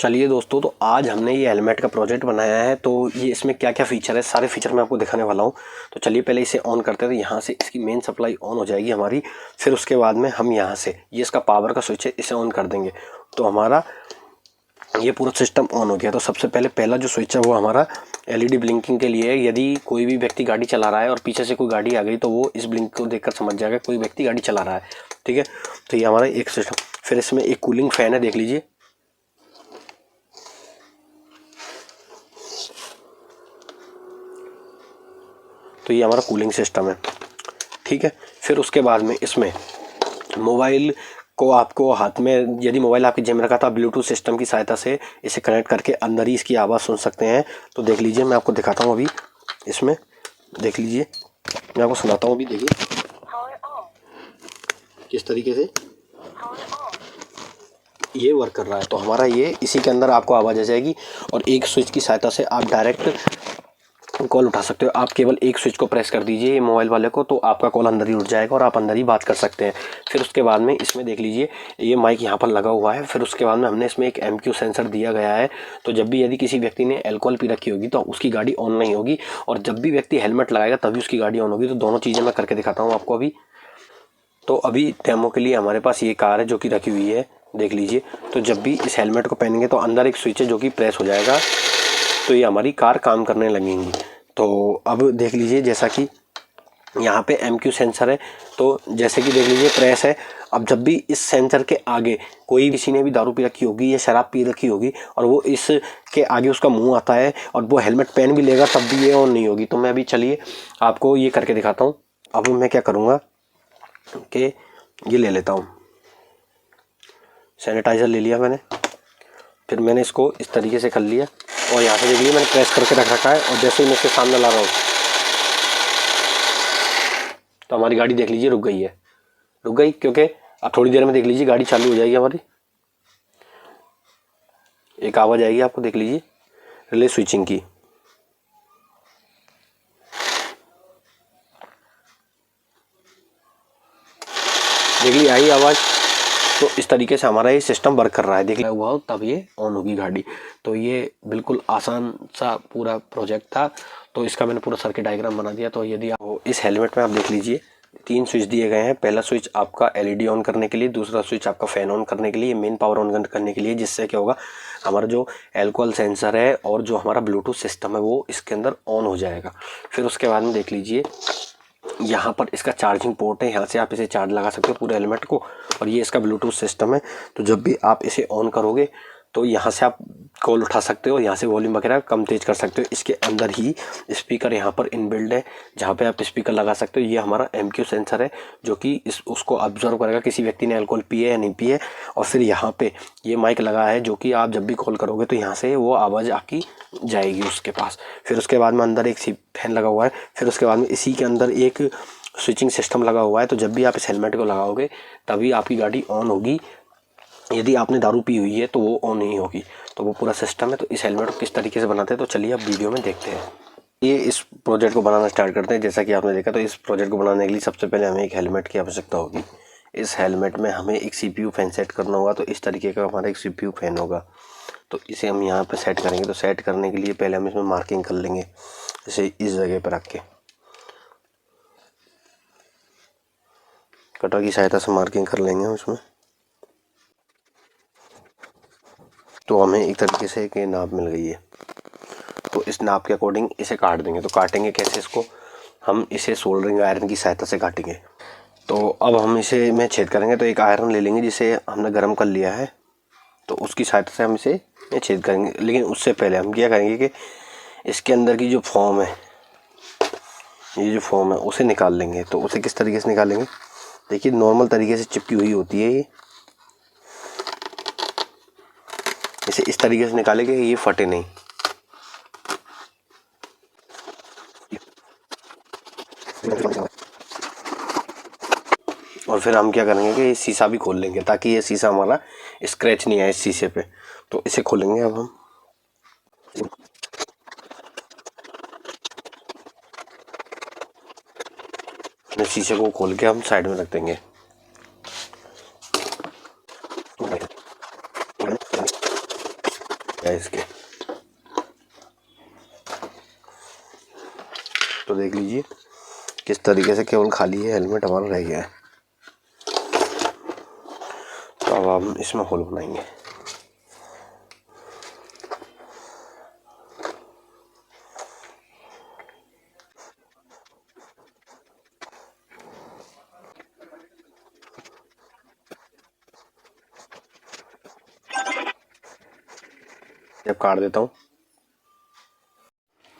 चलिए दोस्तों, तो आज हमने ये हेलमेट का प्रोजेक्ट बनाया है। तो ये इसमें क्या क्या फ़ीचर है, सारे फीचर मैं आपको दिखाने वाला हूँ। तो चलिए पहले इसे ऑन करते हैं। तो यहाँ से इसकी मेन सप्लाई ऑन हो जाएगी हमारी। फिर उसके बाद में हम यहाँ से ये इसका पावर का स्विच है, इसे ऑन कर देंगे तो हमारा ये पूरा सिस्टम ऑन हो गया। तो सबसे पहला जो स्विच है वो हमारा एलईडी ब्लिंकिंग के लिए है। यदि कोई भी व्यक्ति गाड़ी चला रहा है और पीछे से कोई गाड़ी आ गई तो वो इस ब्लिंक को देखकर समझ जाएगा कोई व्यक्ति गाड़ी चला रहा है। ठीक है, तो ये हमारा एक सिस्टम। फिर इसमें एक कूलिंग फैन है, देख लीजिए। तो ये हमारा कूलिंग सिस्टम है। ठीक है, फिर उसके बाद में इसमें मोबाइल को आपको हाथ में, यदि मोबाइल आपकी जेब में रखा तो आप ब्लूटूथ सिस्टम की सहायता से इसे कनेक्ट करके अंदर ही इसकी आवाज़ सुन सकते हैं। तो देख लीजिए, मैं आपको दिखाता हूँ अभी। इसमें देख लीजिए, मैं आपको सुनाता हूँ अभी। देखिए किस तरीके से ये वर्क कर रहा है। तो हमारा ये इसी के अंदर आपको आवाज़ आ जाएगी और एक स्विच की सहायता से आप डायरेक्ट कॉल उठा सकते हो। आप केवल एक स्विच को प्रेस कर दीजिए मोबाइल वाले को, तो आपका कॉल अंदर ही उठ जाएगा और आप अंदर ही बात कर सकते हैं। फिर उसके बाद में इसमें देख लीजिए, ये माइक यहाँ पर लगा हुआ है। फिर उसके बाद में हमने इसमें एक MQ सेंसर दिया गया है। तो जब भी यदि किसी व्यक्ति ने अल्कोहल पी रखी होगी तो उसकी गाड़ी ऑन नहीं होगी, और जब भी व्यक्ति हेलमेट लगाएगा तभी उसकी गाड़ी ऑन होगी। तो दोनों चीज़ें मैं करके दिखाता हूँ आपको अभी। तो अभी डेमो के लिए हमारे पास ये कार है जो कि रखी हुई है, देख लीजिए। तो जब भी इस हेलमेट को पहनेंगे तो अंदर एक स्विच है जो कि प्रेस हो जाएगा, तो ये हमारी कार काम करने लगेंगी। तो अब देख लीजिए, जैसा कि यहाँ पे MQ सेंसर है, तो जैसे कि देख लीजिए प्रेस है। अब जब भी इस सेंसर के आगे कोई किसी ने भी दारू पी रखी होगी या शराब पी रखी होगी और वो इसके आगे उसका मुंह आता है और वो हेलमेट पहन भी लेगा तब भी ये ऑन नहीं होगी। तो मैं अभी चलिए आपको ये करके दिखाता हूँ। अब मैं क्या करूँगा कि ये ले लेता हूँ, सैनिटाइज़र ले लिया मैंने। फिर मैंने इसको इस तरीके से कर लिया और यहाँ से देख लीजिए मैंने प्रेस करके रख रखा है। और जैसे ही मैं इसके सामने ला रहा हूँ तो हमारी गाड़ी देख लीजिए रुक गई है। रुक गई क्योंकि अब थोड़ी देर में देख लीजिए गाड़ी चालू हो जाएगी हमारी। एक आवाज़ आएगी आपको, देख लीजिए, रिले स्विचिंग की। देख ली आई आवाज़। तो इस तरीके से हमारा ये सिस्टम वर्क कर रहा है। देख लिया हुआ हो तब ये ऑन होगी गाड़ी। तो ये बिल्कुल आसान सा पूरा प्रोजेक्ट था। तो इसका मैंने पूरा सर्किट डायग्राम बना दिया। तो यदि आप इस हेलमेट में आप देख लीजिए 3 स्विच दिए गए हैं। पहला स्विच आपका LED ऑन करने के लिए, दूसरा स्विच आपका फ़ैन ऑन करने के लिए, मेन पावर ऑन करने के लिए, जिससे क्या होगा हमारा जो अल्कोहल सेंसर है और जो हमारा ब्लूटूथ सिस्टम है वो इसके अंदर ऑन हो जाएगा। फिर उसके बाद में देख लीजिए यहाँ पर इसका चार्जिंग पोर्ट है, यहाँ से आप इसे चार्ज लगा सकते हो पूरे हेलमेट को। और ये इसका ब्लूटूथ सिस्टम है। तो जब भी आप इसे ऑन करोगे तो यहाँ से आप कॉल उठा सकते हो, यहाँ से वॉल्यूम वगैरह कम तेज़ कर सकते हो। इसके अंदर ही स्पीकर यहाँ पर इनबिल्ड है जहाँ पे आप स्पीकर लगा सकते हो। ये हमारा MQ सेंसर है जो कि उसको ऑब्जर्व करेगा किसी व्यक्ति ने अल्कोहल पिए या नहीं पिए। और फिर यहाँ पे ये माइक लगा है जो कि आप जब भी कॉल करोगे तो यहाँ से वो आवाज़ आपकी जाएगी उसके पास। फिर उसके बाद में अंदर एक फैन लगा हुआ है। फिर उसके बाद में इसी के अंदर एक स्विचिंग सिस्टम लगा हुआ है। तो जब भी आप इस हेलमेट को लगाओगे तभी आपकी गाड़ी ऑन होगी। यदि आपने दारू पी हुई है तो वो ऑन नहीं होगी। तो वो पूरा सिस्टम है। तो इस हेलमेट को किस तरीके से बनाते हैं तो चलिए अब वीडियो में देखते हैं। ये इस प्रोजेक्ट को बनाना स्टार्ट करते हैं। जैसा कि आपने देखा, तो इस प्रोजेक्ट को बनाने के लिए सबसे पहले हमें एक हेलमेट की आवश्यकता होगी। इस हेलमेट में हमें एक CPU फैन सेट करना होगा। तो इस तरीके का हमारा एक CPU फैन होगा। तो इसे हम यहाँ पे सेट करेंगे। तो सेट करने के लिए पहले हम इसमें मार्किंग कर लेंगे, जैसे इस जगह पर रख के कटर की सहायता से मार्किंग कर लेंगे उसमें। तो हमें एक तरीके से एक नाप मिल गई है। तो इस नाप के अकॉर्डिंग इसे काट देंगे। तो काटेंगे कैसे इसको, हम इसे सोल्डरिंग आयरन की सहायता से काटेंगे। तो अब हम इसे में छेद करेंगे। तो एक आयरन ले लेंगे जिसे हमने गर्म कर लिया है, तो उसकी सहायता से हम इसे छेद करेंगे। लेकिन उससे पहले हम क्या करेंगे कि इसके अंदर की जो फॉर्म है, ये जो फॉर्म है उसे निकाल लेंगे। तो उसे किस तरीके से निकालेंगे, देखिए नॉर्मल तरीके से चिपकी हुई होती है ये। इसे इस तरीके से निकालेंगे ये फटे नहीं। और फिर हम क्या करेंगे कि ये शीशा भी खोल लेंगे ताकि ये शीशा हमारा स्क्रैच नहीं आए इस शीशे पे। तो इसे खोलेंगे अब हम। शीशे को खोल के हम साइड में रख देंगे। इसके तो देख लीजिए किस तरीके से केवल खाली है हेलमेट हमारा रह गया है। तो अब हम इसमें होल बनाएंगे। जब काट देता हूँ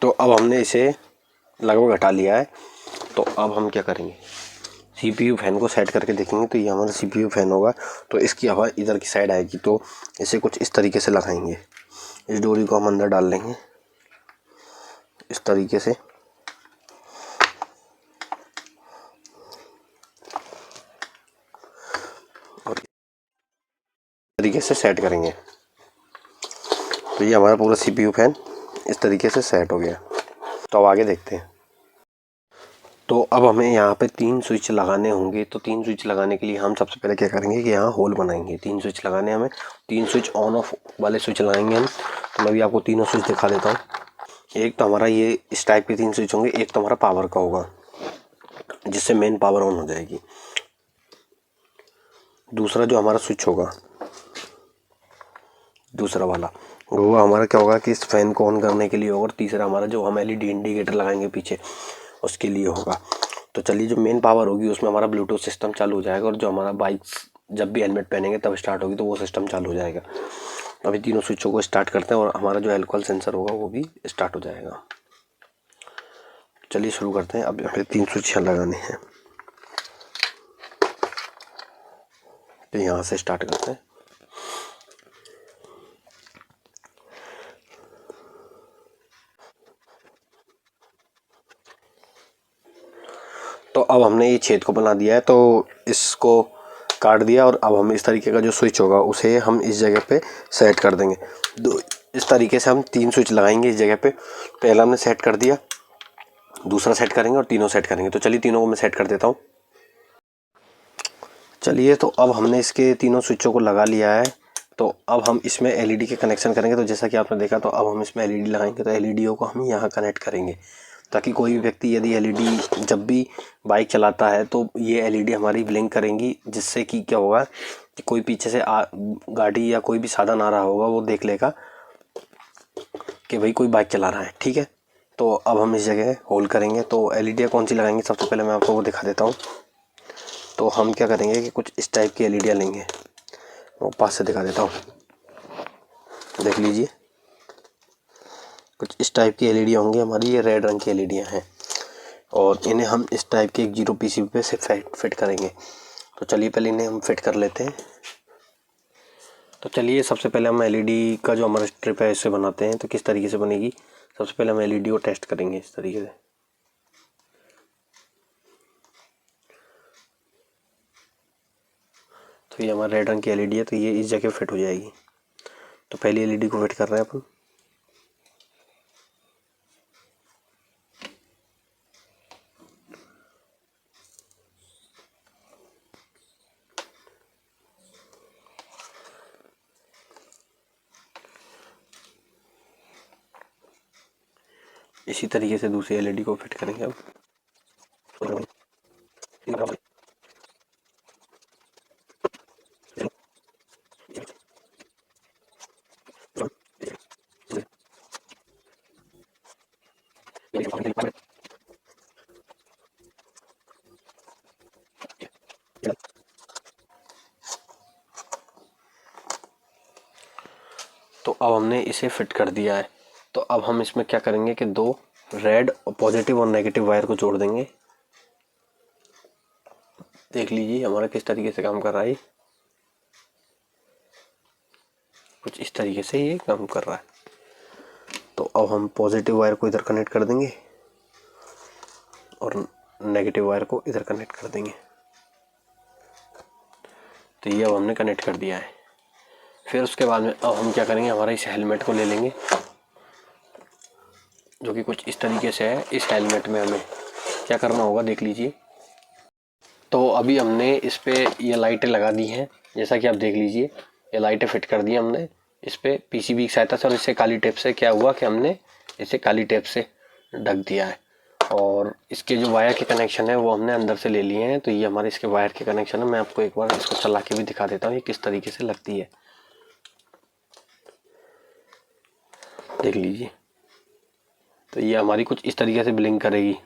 तो अब हमने इसे लगभग हटा लिया है। तो अब हम क्या करेंगे, CPU फैन को सेट करके देखेंगे। तो ये हमारा CPU फैन होगा, तो इसकी हवा इधर की साइड आएगी। तो इसे कुछ इस तरीके से लगाएंगे। इस डोरी को हम अंदर डाल लेंगे इस तरीके से, और इस तरीके से सेट करेंगे। तो ये हमारा पूरा CPU फैन इस तरीके से सेट हो गया। तो अब आगे देखते हैं। तो अब हमें यहाँ पे 3 स्विच लगाने होंगे। तो 3 स्विच लगाने के लिए हम सबसे पहले क्या करेंगे कि यहाँ होल बनाएंगे। 3 स्विच लगाने हमें, 3 स्विच ऑन ऑफ वाले स्विच लगाएंगे हम। तो मैं भी आपको तीनों स्विच दिखा देता हूँ। एक तो हमारा ये इस टाइप के 3 स्विच होंगे, एक तो हमारा पावर का होगा जिससे मेन पावर ऑन हो जाएगी। दूसरा जो हमारा स्विच होगा, दूसरा वाला, वो हमारा क्या होगा कि इस फैन को ऑन करने के लिए होगा। और तीसरा हमारा जो हम LED इंडिकेटर लगाएंगे पीछे, उसके लिए होगा। तो चलिए, जो मेन पावर होगी उसमें हमारा ब्लूटूथ सिस्टम चालू हो जाएगा, और जो हमारा बाइक्स जब भी हेलमेट पहनेंगे तब स्टार्ट होगी तो वो सिस्टम चालू हो जाएगा। अभी तीनों स्विचों को स्टार्ट करते हैं और हमारा जो अल्कोहल सेंसर होगा वो भी स्टार्ट हो जाएगा। चलिए शुरू करते हैं। अब हमें 3 स्विच लगाने हैं। तो यहाँ से स्टार्ट करते हैं। तो अब हमने ये छेद को बना दिया है, तो इसको काट दिया। और अब हम इस तरीके का जो स्विच होगा उसे हम इस जगह पे सेट कर देंगे। इस तरीके से हम 3 स्विच लगाएंगे इस जगह पे। पहला हमने सेट कर दिया, दूसरा सेट करेंगे और तीनों सेट करेंगे। तो चलिए तीनों को मैं सेट कर देता हूँ। चलिए, तो अब हमने इसके तीनों स्विचों को लगा लिया है। तो अब हम इसमें LED के कनेक्शन करेंगे। तो जैसा कि आपने देखा, तो अब हम इसमें LED लगाएंगे। तो LED को हम यहाँ कनेक्ट करेंगे, ताकि कोई भी व्यक्ति यदि LED जब भी बाइक चलाता है तो ये LED हमारी ब्लिंक करेंगी, जिससे कि क्या होगा कि कोई पीछे से गाड़ी या कोई भी साधन आ रहा होगा वो देख लेगा कि भाई कोई बाइक चला रहा है। ठीक है, तो अब हम इस जगह होल्ड करेंगे। तो LED कौन सी लगाएंगे, सबसे पहले मैं आपको वो दिखा देता हूँ। तो हम क्या करेंगे कि कुछ इस टाइप की LED लेंगे। वो पास से दिखा देता हूँ, देख लीजिए। कुछ इस टाइप की LED होंगी हमारी। ये रेड रंग की LED हैं, और इन्हें हम इस टाइप के एक 0 PCB पे से फिट करेंगे। तो चलिए पहले इन्हें हम फिट कर लेते हैं। तो चलिए, सबसे पहले हम LED का जो हमारा स्ट्रिप है इससे बनाते हैं। तो किस तरीके से बनेगी, सबसे पहले हम LED को टेस्ट करेंगे इस तरीके से। तो ये हमारा रेड रंग की LED है, तो ये इस जगह फिट हो जाएगी। तो पहली LED को फिट कर रहे हैं अपन। इसी तरीके से दूसरी LED को फिट करेंगे अब। तो अब हमने इसे फिट कर दिया है। तो अब हम इसमें क्या करेंगे कि 2 रेड पॉजिटिव और नेगेटिव वायर को जोड़ देंगे। देख लीजिए हमारा किस तरीके से काम कर रहा है। कुछ इस तरीके से ये काम कर रहा है। तो अब हम पॉजिटिव वायर को इधर कनेक्ट कर देंगे और नेगेटिव वायर को इधर कनेक्ट कर देंगे। तो ये अब हमने कनेक्ट कर दिया है। फिर उसके बाद में अब हम क्या करेंगे, हमारा इस हेलमेट को ले लेंगे, जो कि कुछ इस तरीके से है। इस हेलमेट में हमें क्या करना होगा, देख लीजिए। तो अभी हमने इस पे ये लाइटें लगा दी हैं, जैसा कि आप देख लीजिए। ये लाइटें फिट कर दी हमने इस पे पीसीबी की सहायता से, और इससे काली टेप से क्या हुआ कि हमने इसे काली टेप से ढक दिया है। और इसके जो वायर के कनेक्शन है वो हमने अंदर से ले लिए हैं। तो ये हमारे इसके वायर के कनेक्शन है। मैं आपको एक बार इसको चला के भी दिखा देता हूँ ये किस तरीके से लगती है, देख लीजिए। तो ये हमारी कुछ इस तरीके से ब्लिंक करेगी।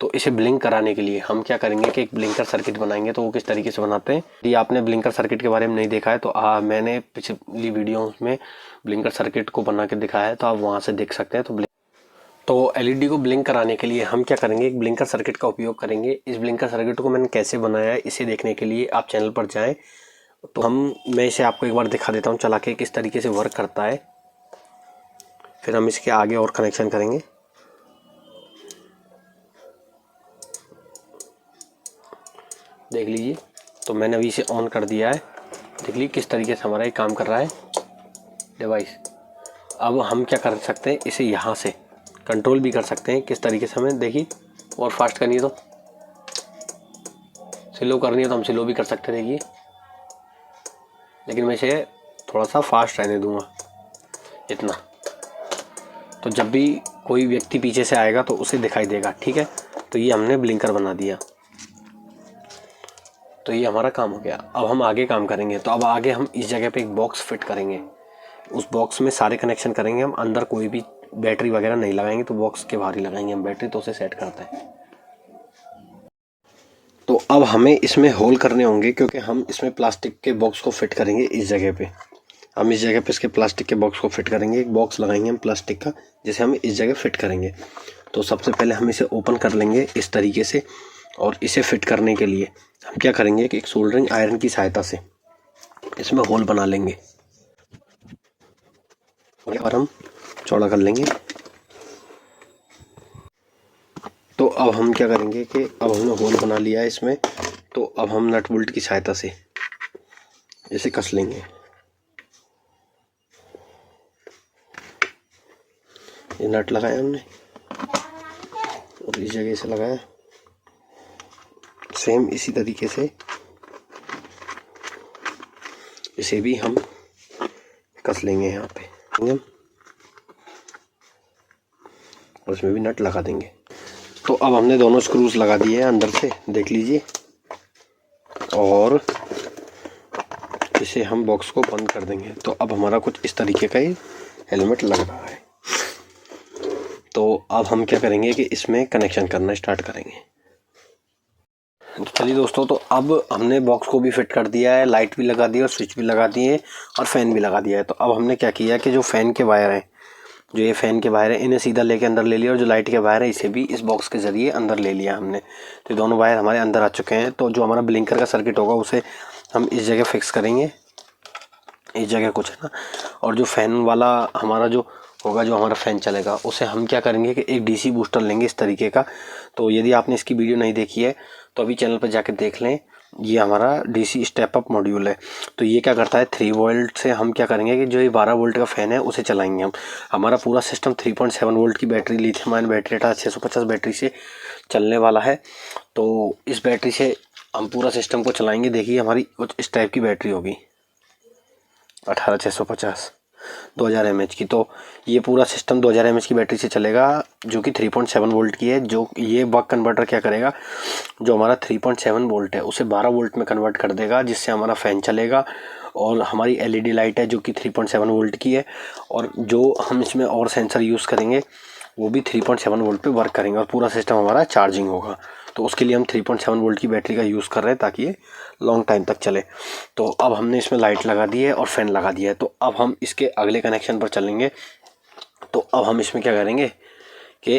तो इसे ब्लिंक कराने के लिए हम क्या करेंगे कि एक ब्लिंकर सर्किट बनाएंगे। तो वो किस तरीके से बनाते हैं, यदि आपने ब्लिंकर सर्किट के बारे में नहीं देखा है तो मैंने पिछली वीडियो में ब्लिंकर सर्किट को बना के दिखाया है, तो आप वहाँ से देख सकते हैं। तो एलईडी को ब्लिंक कराने के लिए हम क्या करेंगे, एक ब्लिंकर सर्किट का उपयोग करेंगे। इस ब्लिंकर सर्किट को मैंने कैसे बनाया है इसे देखने के लिए आप चैनल पर जाएं। तो मैं इसे आपको एक बार दिखा देता हूँ चला के किस तरीके से वर्क करता है। फिर हम इसके आगे और कनेक्शन करेंगे। देख लीजिए, तो मैंने अभी इसे ऑन कर दिया है। देख लीजिए किस तरीके से हमारा ये काम कर रहा है डिवाइस। अब हम क्या कर सकते हैं, इसे यहाँ से कंट्रोल भी कर सकते हैं किस तरीके से हमें, देखिए। और फास्ट करनी है तो स्लो करनी है तो हम स्लो भी कर सकते हैं, देखिए। लेकिन मैं इसे थोड़ा सा फास्ट रहने दूंगा इतना। तो जब भी कोई व्यक्ति पीछे से आएगा तो उसे दिखाई देगा, ठीक है। तो ये हमने ब्लिंकर बना दिया। तो ये हमारा काम हो गया। अब हम आगे काम करेंगे। तो अब आगे हम इस जगह पे एक बॉक्स फिट करेंगे। उस बॉक्स में सारे कनेक्शन करेंगे हम। अंदर कोई भी बैटरी वगैरह नहीं लगाएंगे, तो बॉक्स के बाहर ही लगाएंगे हम बैटरी। तो उसे सेट करते हैं। तो अब हमें इसमें होल करने होंगे क्योंकि हम इसमें प्लास्टिक के बॉक्स को फिट करेंगे। इस जगह पे हम इस जगह पे इसके प्लास्टिक के बॉक्स को फिट करेंगे। एक बॉक्स लगाएंगे हम प्लास्टिक का, जिसे हम इस जगह फिट करेंगे। तो सबसे पहले हम इसे ओपन कर लेंगे इस तरीके से। और इसे फिट करने के लिए हम क्या करेंगे कि एक सोल्डरिंग आयरन की सहायता से इसमें होल बना लेंगे और हम चौड़ा कर लेंगे। तो अब हम क्या करेंगे कि अब हमने होल बना लिया है इसमें। तो अब हम नट बोल्ट की सहायता से इसे कस लेंगे। ये नट लगाया हमने और इस जगह से लगाया। सेम इसी तरीके से इसे भी हम कस लेंगे यहाँ पे और इसमें भी नट लगा देंगे। तो अब हमने दोनों स्क्रूज लगा दिए हैं अंदर से, देख लीजिए। और इसे हम बॉक्स को बंद कर देंगे। तो अब हमारा कुछ इस तरीके का ही हेलमेट लग रहा है। तो अब हम क्या करेंगे कि इसमें कनेक्शन करना स्टार्ट करेंगे। चलिए दोस्तों, तो अब हमने बॉक्स को भी फिट कर दिया है, लाइट भी लगा दी है और स्विच भी लगा दिए और फैन भी लगा दिया है। तो अब हमने क्या किया कि जो फैन के वायर हैं, जो ये फैन के वायर है, इन्हें सीधा लेके अंदर ले लिया। और जो लाइट के वायर है इसे भी इस बॉक्स के ज़रिए अंदर ले लिया हमने। तो दोनों वायर हमारे अंदर आ चुके हैं। तो जो हमारा ब्लिंकर का सर्किट होगा उसे हम इस जगह फिक्स करेंगे, इस जगह कुछ है ना। और जो फैन वाला हमारा जो होगा, जो हमारा फ़ैन चलेगा, उसे हम क्या करेंगे कि एक डीसी बूस्टर लेंगे इस तरीके का। तो यदि आपने इसकी वीडियो नहीं देखी है तो अभी चैनल पर जाकर देख लें। ये हमारा डीसी स्टेप अप मॉड्यूल है। तो ये क्या करता है, 3 वोल्ट से हम क्या करेंगे कि जो ये 12 वोल्ट का फ़ैन है उसे चलाएंगे हम। हमारा पूरा सिस्टम 3.7 वोल्ट की battery, lithium ion battery, Tata 650 battery से चलने वाला है। तो इस बैटरी से हम पूरा सिस्टम को चलाएंगे। देखिए हमारी कुछ इस टाइप की बैटरी होगी, 18650 2000 mAh की। तो ये पूरा सिस्टम 2000 mAh की बैटरी से चलेगा, जो कि 3.7 वोल्ट की है। जो ये बक कन्वर्टर क्या करेगा, जो हमारा 3.7 वोल्ट है उसे 12 वोल्ट में कन्वर्ट कर देगा, जिससे हमारा फ़ैन चलेगा। और हमारी एलईडी लाइट है जो कि 3.7 वोल्ट की है। और जो हम इसमें और सेंसर यूज़ करेंगे वो भी 3.7 वोल्ट पे वर्क करेंगे और पूरा सिस्टम हमारा चार्जिंग होगा। तो उसके लिए हम 3.7 वोल्ट की बैटरी का यूज़ कर रहे हैं ताकि ये लॉन्ग टाइम तक चले। तो अब हमने इसमें लाइट लगा दी है और फ़ैन लगा दिया है। तो अब हम इसके अगले कनेक्शन पर चलेंगे। तो अब हम इसमें क्या करेंगे कि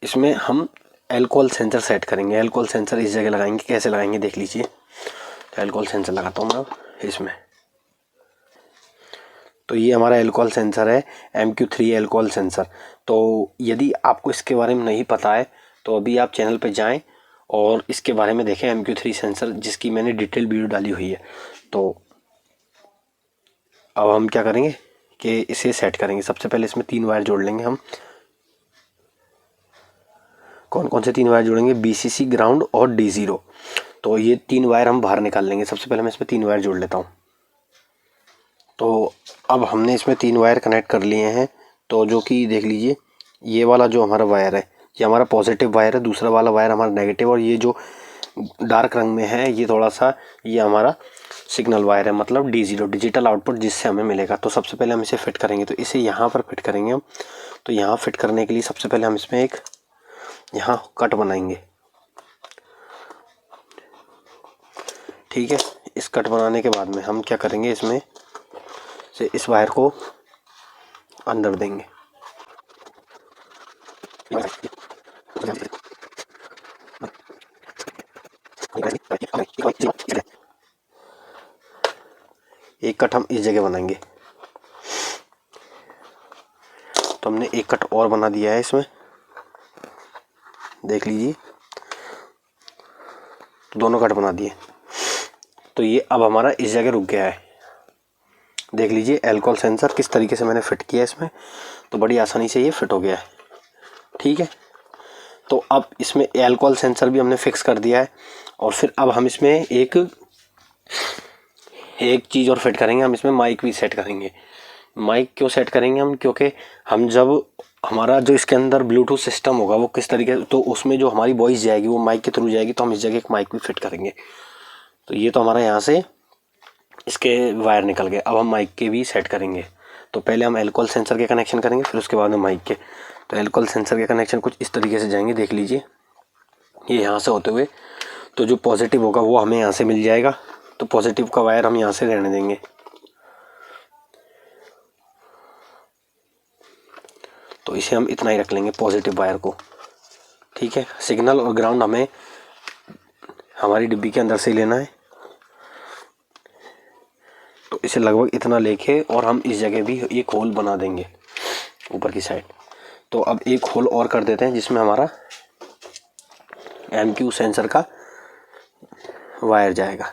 इसमें हम एल्कोहल सेंसर सेट करेंगे। एल्कोहल सेंसर इस जगह लगाएंगे। कैसे लगाएंगे देख लीजिए। तो एल्कोहल सेंसर लगाता हूँ मैं इसमें। तो ये हमारा एल्कोहल सेंसर है, MQ3 एल्कोहल सेंसर। तो यदि आपको इसके बारे में नहीं पता है तो अभी आप चैनल पे जाएं और इसके बारे में देखें, MQ3 सेंसर, जिसकी मैंने डिटेल वीडियो डाली हुई है। तो अब हम क्या करेंगे कि इसे सेट करेंगे। सबसे पहले इसमें 3 वायर जोड़ लेंगे हम। कौन कौन से 3 वायर जोड़ेंगे, BCC, ग्राउंड और D0। तो ये 3 वायर हम बाहर निकाल लेंगे। सबसे पहले मैं इसमें 3 वायर जोड़ लेता हूँ। तो अब हमने इसमें 3 वायर कनेक्ट कर लिए हैं। तो जो कि देख लीजिए, ये वाला जो हमारा वायर है ये हमारा पॉजिटिव वायर है, दूसरा वाला वायर हमारा नेगेटिव, और ये जो डार्क रंग में है ये थोड़ा सा ये हमारा सिग्नल वायर है, मतलब D0 डिजिटल आउटपुट जिससे हमें मिलेगा। तो सबसे पहले हम इसे फिट करेंगे। तो इसे यहाँ पर फिट करेंगे हम। तो यहाँ फिट करने के लिए सबसे पहले हम इसमें एक यहाँ कट बनाएंगे। ठीक है, इस कट बनाने के बाद में हम क्या करेंगे, इसमें से इस वायर को अंदर देंगे। एक कट हम इस जगह बनाएंगे। तो हमने एक कट और बना दिया है इसमें, देख लीजिए। तो दोनों कट बना दिए। तो ये अब हमारा इस जगह रुक गया है। देख लीजिए अल्कोहल सेंसर किस तरीके से मैंने फिट किया इसमें। तो बड़ी आसानी से ये फिट हो गया है। ठीक है, तो अब इसमें अल्कोहल सेंसर भी हमने फिक्स कर दिया है। और फिर अब हम इसमें एक चीज़ और फिट करेंगे, हम इसमें माइक भी सेट करेंगे। माइक क्यों सेट करेंगे हम, क्योंकि हम जब हमारा जो इसके अंदर ब्लूटूथ सिस्टम होगा वो किस तरीके, तो उसमें जो हमारी वॉइस जाएगी वो माइक के थ्रू जाएगी। तो हम इस जगह एक माइक भी फिट करेंगे। तो ये तो हमारा यहाँ से इसके वायर निकल गए। अब हम माइक के भी सेट करेंगे। तो पहले हम अल्कोहल सेंसर के कनेक्शन करेंगे, फिर उसके बाद में माइक के। तो अल्कोहल सेंसर के कनेक्शन कुछ इस तरीके से जाएंगे, देख लीजिए ये यहाँ से होते हुए। तो जो पॉजिटिव होगा वो हमें यहाँ से मिल जाएगा। तो पॉजिटिव का वायर हम यहाँ से रहने देंगे। तो इसे हम इतना ही रख लेंगे पॉजिटिव वायर को। ठीक है, सिग्नल और ग्राउंड हमें हमारी डिब्बी के अंदर से लेना है। तो इसे लगभग इतना लेके और हम इस जगह भी एक होल बना देंगे ऊपर की साइड। तो अब एक होल और कर देते हैं जिसमें हमारा MQ सेंसर का वायर जाएगा।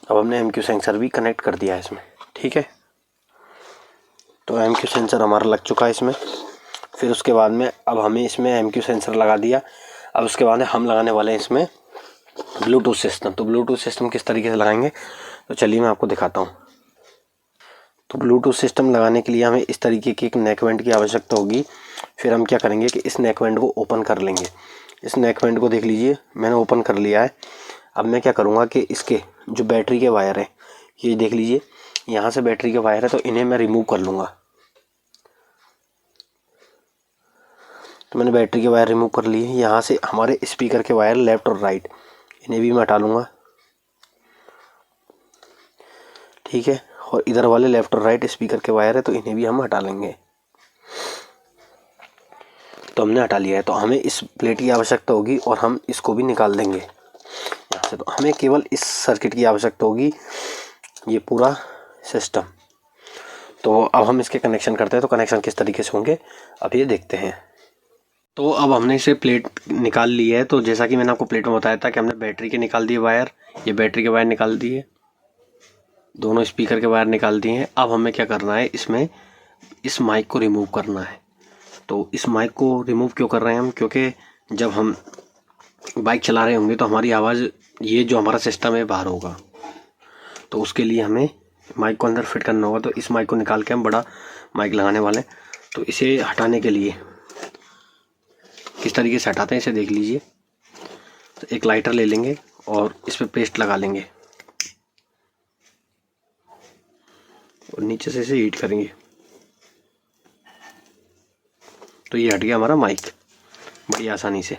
अब हमने MQ सेंसर भी कनेक्ट कर दिया है इसमें। ठीक है, तो MQ सेंसर हमारा लग चुका है इसमें। फिर उसके बाद में अब हमें इसमें MQ सेंसर लगा दिया। अब उसके बाद में हम लगाने वाले हैं इसमें ब्लूटूथ सिस्टम। तो ब्लूटूथ सिस्टम किस तरीके से लगाएंगे, तो चलिए मैं आपको दिखाता हूँ। तो ब्लूटूथ सिस्टम लगाने के लिए हमें इस तरीके की एक नेक बैंड की आवश्यकता होगी। फिर हम क्या करेंगे कि इस नेक बैंड को ओपन कर लेंगे। इस नेक बैंड को देख लीजिए मैंने ओपन कर लिया है। अब मैं क्या करूँगा कि इसके जो बैटरी के वायर हैं, ये देख लीजिए यहाँ से बैटरी के वायर है, तो इन्हें मैं रिमूव कर लूँगा। तो मैंने बैटरी के वायर रिमूव कर लिए। यहाँ से हमारे स्पीकर के वायर लेफ़्ट और राइट, इन्हें भी मैं हटा लूँगा। ठीक है, और इधर वाले लेफ़्ट और राइट स्पीकर के वायर है, तो इन्हें भी हम हटा लेंगे। तो हमने हटा लिया है। तो हमें इस प्लेट की आवश्यकता होगी और हम इसको भी निकाल देंगे यहाँ से। तो हमें केवल इस सर्किट की आवश्यकता होगी, ये पूरा सिस्टम। तो अब हम इसके कनेक्शन करते हैं। तो कनेक्शन किस तरीके से होंगे अब ये देखते हैं। तो अब हमने इसे प्लेट निकाल ली है। तो जैसा कि मैंने आपको प्लेट में बताया था कि हमने बैटरी के निकाल दिए वायर, ये बैटरी के वायर निकाल दिए, दोनों स्पीकर के वायर निकाल दिए हैं। अब हमें क्या करना है, इसमें इस माइक को रिमूव करना है। तो इस माइक को रिमूव क्यों कर रहे हैं हम, क्योंकि जब हम बाइक चला रहे होंगे तो हमारी आवाज़, ये जो हमारा सिस्टम है, बाहर होगा। तो उसके लिए हमें माइक को अंदर फिट करना होगा। तो इस माइक को निकाल के हम बड़ा माइक लगाने वाले हैं। तो इसे हटाने के लिए किस तरीके से हटाते हैं इसे देख लीजिए। तो एक लाइटर ले लेंगे और इस पर पेस्ट लगा लेंगे और नीचे से इसे हीट करेंगे। तो ये हट गया हमारा माइक बड़ी आसानी से।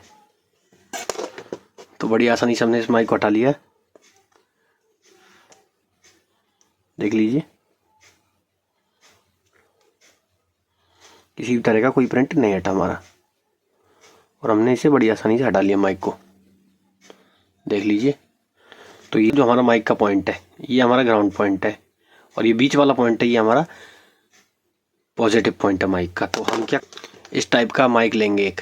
तो बड़ी आसानी से हमने इस माइक को हटा लिया, देख लीजिए। किसी भी तरह का कोई प्रिंट नहीं हटा हमारा, और हमने इसे बड़ी आसानी से हटा लिया माइक को, देख लीजिए। तो ये जो हमारा माइक का पॉइंट है, ये हमारा ग्राउंड पॉइंट है, और ये बीच वाला पॉइंट है, ये हमारा पॉजिटिव पॉइंट है माइक का। तो हम क्या इस टाइप का माइक लेंगे एक,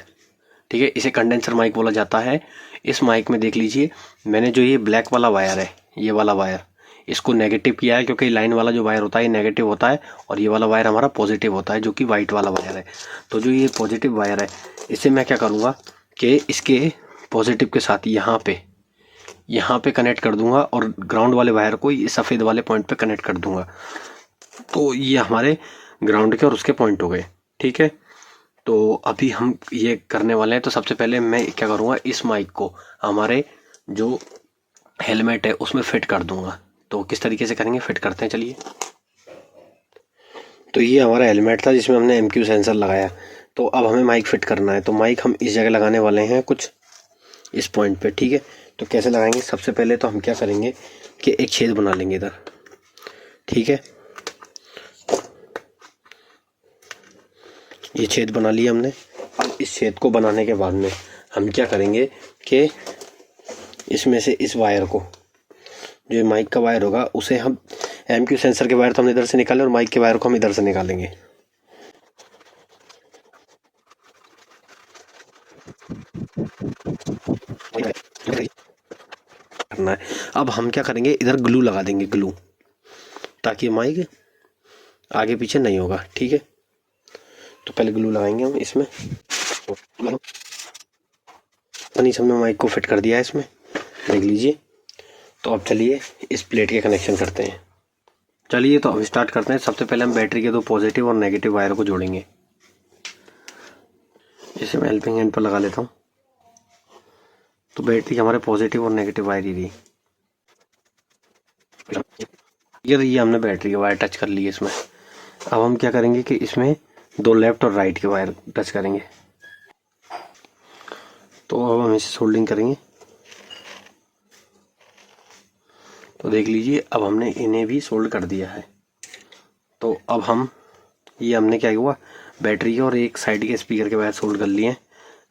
ठीक है। इसे कंडेंसर माइक बोला जाता है। इस माइक में देख लीजिए मैंने जो ये ब्लैक वाला वायर है, ये वाला वायर, इसको नेगेटिव किया है क्योंकि लाइन वाला जो वायर होता है ये नेगेटिव होता है और ये वाला वायर हमारा पॉजिटिव होता है जो कि वाइट वाला वायर है। तो जो ये पॉजिटिव वायर है इसे मैं क्या करूँगा कि इसके पॉजिटिव के साथ यहाँ पे कनेक्ट कर दूंगा और ग्राउंड वाले वायर को ये सफ़ेद वाले पॉइंट पे कनेक्ट कर दूंगा। तो ये हमारे ग्राउंड के और उसके पॉइंट हो गए। ठीक है, तो अभी हम ये करने वाले हैं। तो सबसे पहले मैं क्या करूँगा, इस माइक को हमारे जो हेलमेट है उसमें फिट कर दूंगा। तो किस तरीके से करेंगे, फिट करते हैं, चलिए। तो ये हमारा हेलमेट था जिसमें हमने MQ सेंसर लगाया। तो अब हमें माइक फिट करना है। तो माइक हम इस जगह लगाने वाले हैं, कुछ इस पॉइंट पे। ठीक है, तो कैसे लगाएंगे, सबसे पहले तो हम क्या करेंगे कि एक छेद बना लेंगे इधर। ठीक है, ये छेद बना लिया हमने। अब इस छेद को बनाने के बाद में हम क्या करेंगे कि इसमें से इस वायर को, जो माइक का वायर होगा, उसे हम MQ सेंसर के वायर तो हमने इधर से निकाले और माइक के वायर को हम इधर से निकालेंगे। करना है। अब हम क्या करेंगे, इधर ग्लू लगा देंगे, ग्लू, ताकि माइक आगे पीछे नहीं होगा। ठीक है, तो पहले ग्लू लगाएंगे हम इसमें। हमने माइक को फिट कर दिया है इसमें, देख लीजिए। तो अब चलिए इस प्लेट के कनेक्शन करते हैं। चलिए तो अब स्टार्ट करते हैं। सबसे पहले हम बैटरी के दो पॉजिटिव और नेगेटिव वायर को जोड़ेंगे। इसे मैं हेल्पिंग हैंड पर लगा लेता हूँ। तो बैटरी हमारे पॉजिटिव और नेगेटिव वायर ही रही। ये हमने बैटरी के वायर टच कर लिए इसमें। अब हम क्या करेंगे कि इसमें दो लेफ्ट और राइट के वायर टच करेंगे। तो अब हम इसे सोल्डिंग करेंगे। तो देख लीजिए, अब हमने इन्हें भी सोल्ड कर दिया है। तो अब हमने क्या हुआ, बैटरी के और एक साइड के स्पीकर के वायर सोल्ड कर लिए हैं।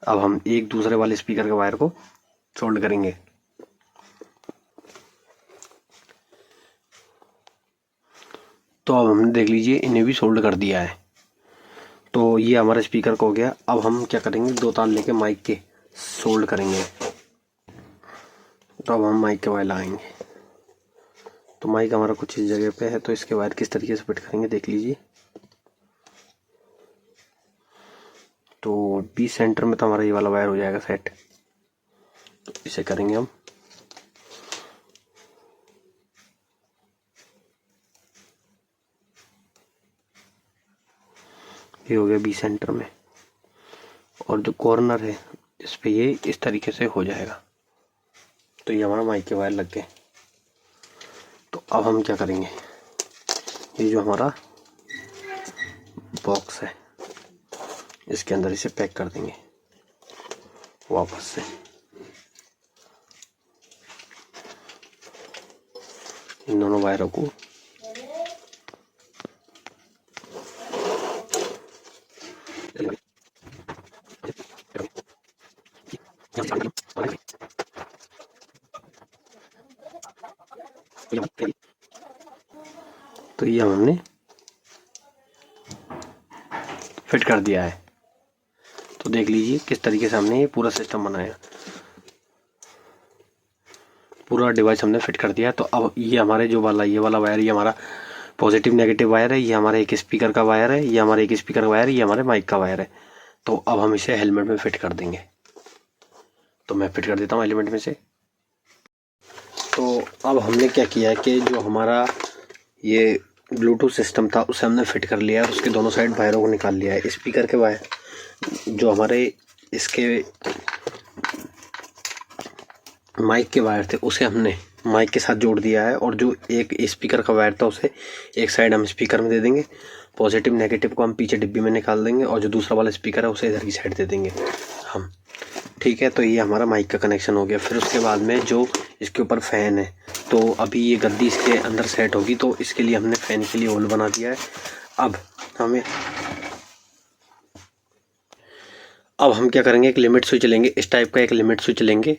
अब हम एक दूसरे वाले स्पीकर के वायर को सोल्ड करेंगे। तो अब हमने देख लीजिए इन्हें भी सोल्ड कर दिया है। तो ये हमारा स्पीकर को हो गया। अब हम क्या करेंगे, दो तार लेके माइक के सोल्ड करेंगे। तो अब हम माइक के वायर लगाएंगे। तो माइक हमारा कुछ इस जगह पे है, तो इसके वायर किस तरीके से फिट करेंगे देख लीजिए। तो 20 सेंटर में तो हमारा ये वाला वायर हो जाएगा सेट। तो इसे करेंगे हम। ये हो गया 20 सेंटर में, और जो कॉर्नर है इस पे ये इस तरीके से हो जाएगा। तो ये हमारा माइक के वायर लग गए। तो अब हम क्या करेंगे, ये जो हमारा बॉक्स है इसके अंदर इसे पैक कर देंगे वापस से। इन दोनों वायरों को तो ये हमने फिट कर दिया है। तो देख लीजिए किस तरीके से हमने ये पूरा सिस्टम बनाया, पूरा डिवाइस हमने फिट कर दिया। तो अब ये हमारे जो वाला ये वाला वायर, ये हमारा पॉजिटिव नेगेटिव वायर है, ये हमारे एक स्पीकर का वायर है, ये हमारे एक स्पीकर का वायर है, ये हमारे माइक का वायर है। तो अब हम इसे हेलमेट में फिट कर देंगे। तो मैं फिट कर देता हूँ हेलमेट में से। तो अब हमने क्या किया है कि जो हमारा ये ब्लूटूथ सिस्टम था उसे हमने फिट कर लिया है और उसके दोनों साइड वायरों को निकाल लिया है। स्पीकर के वायर जो हमारे इसके माइक के वायर थे उसे हमने माइक के साथ जोड़ दिया है, और जो एक स्पीकर का वायर था उसे एक साइड हम स्पीकर में दे देंगे। पॉजिटिव नेगेटिव को हम पीछे डिब्बी में निकाल देंगे, और जो दूसरा वाला स्पीकर है उसे इधर की साइड दे देंगे हम। ठीक है, तो ये हमारा माइक का कनेक्शन हो गया। फिर उसके बाद में जो इसके ऊपर फ़ैन है, तो अभी ये गद्दी इसके अंदर सेट होगी, तो इसके लिए हमने फ़ैन के लिए होल बना दिया है। अब हम क्या करेंगे, एक लिमिट स्विच लेंगे, इस टाइप का एक लिमिट स्विच लेंगे।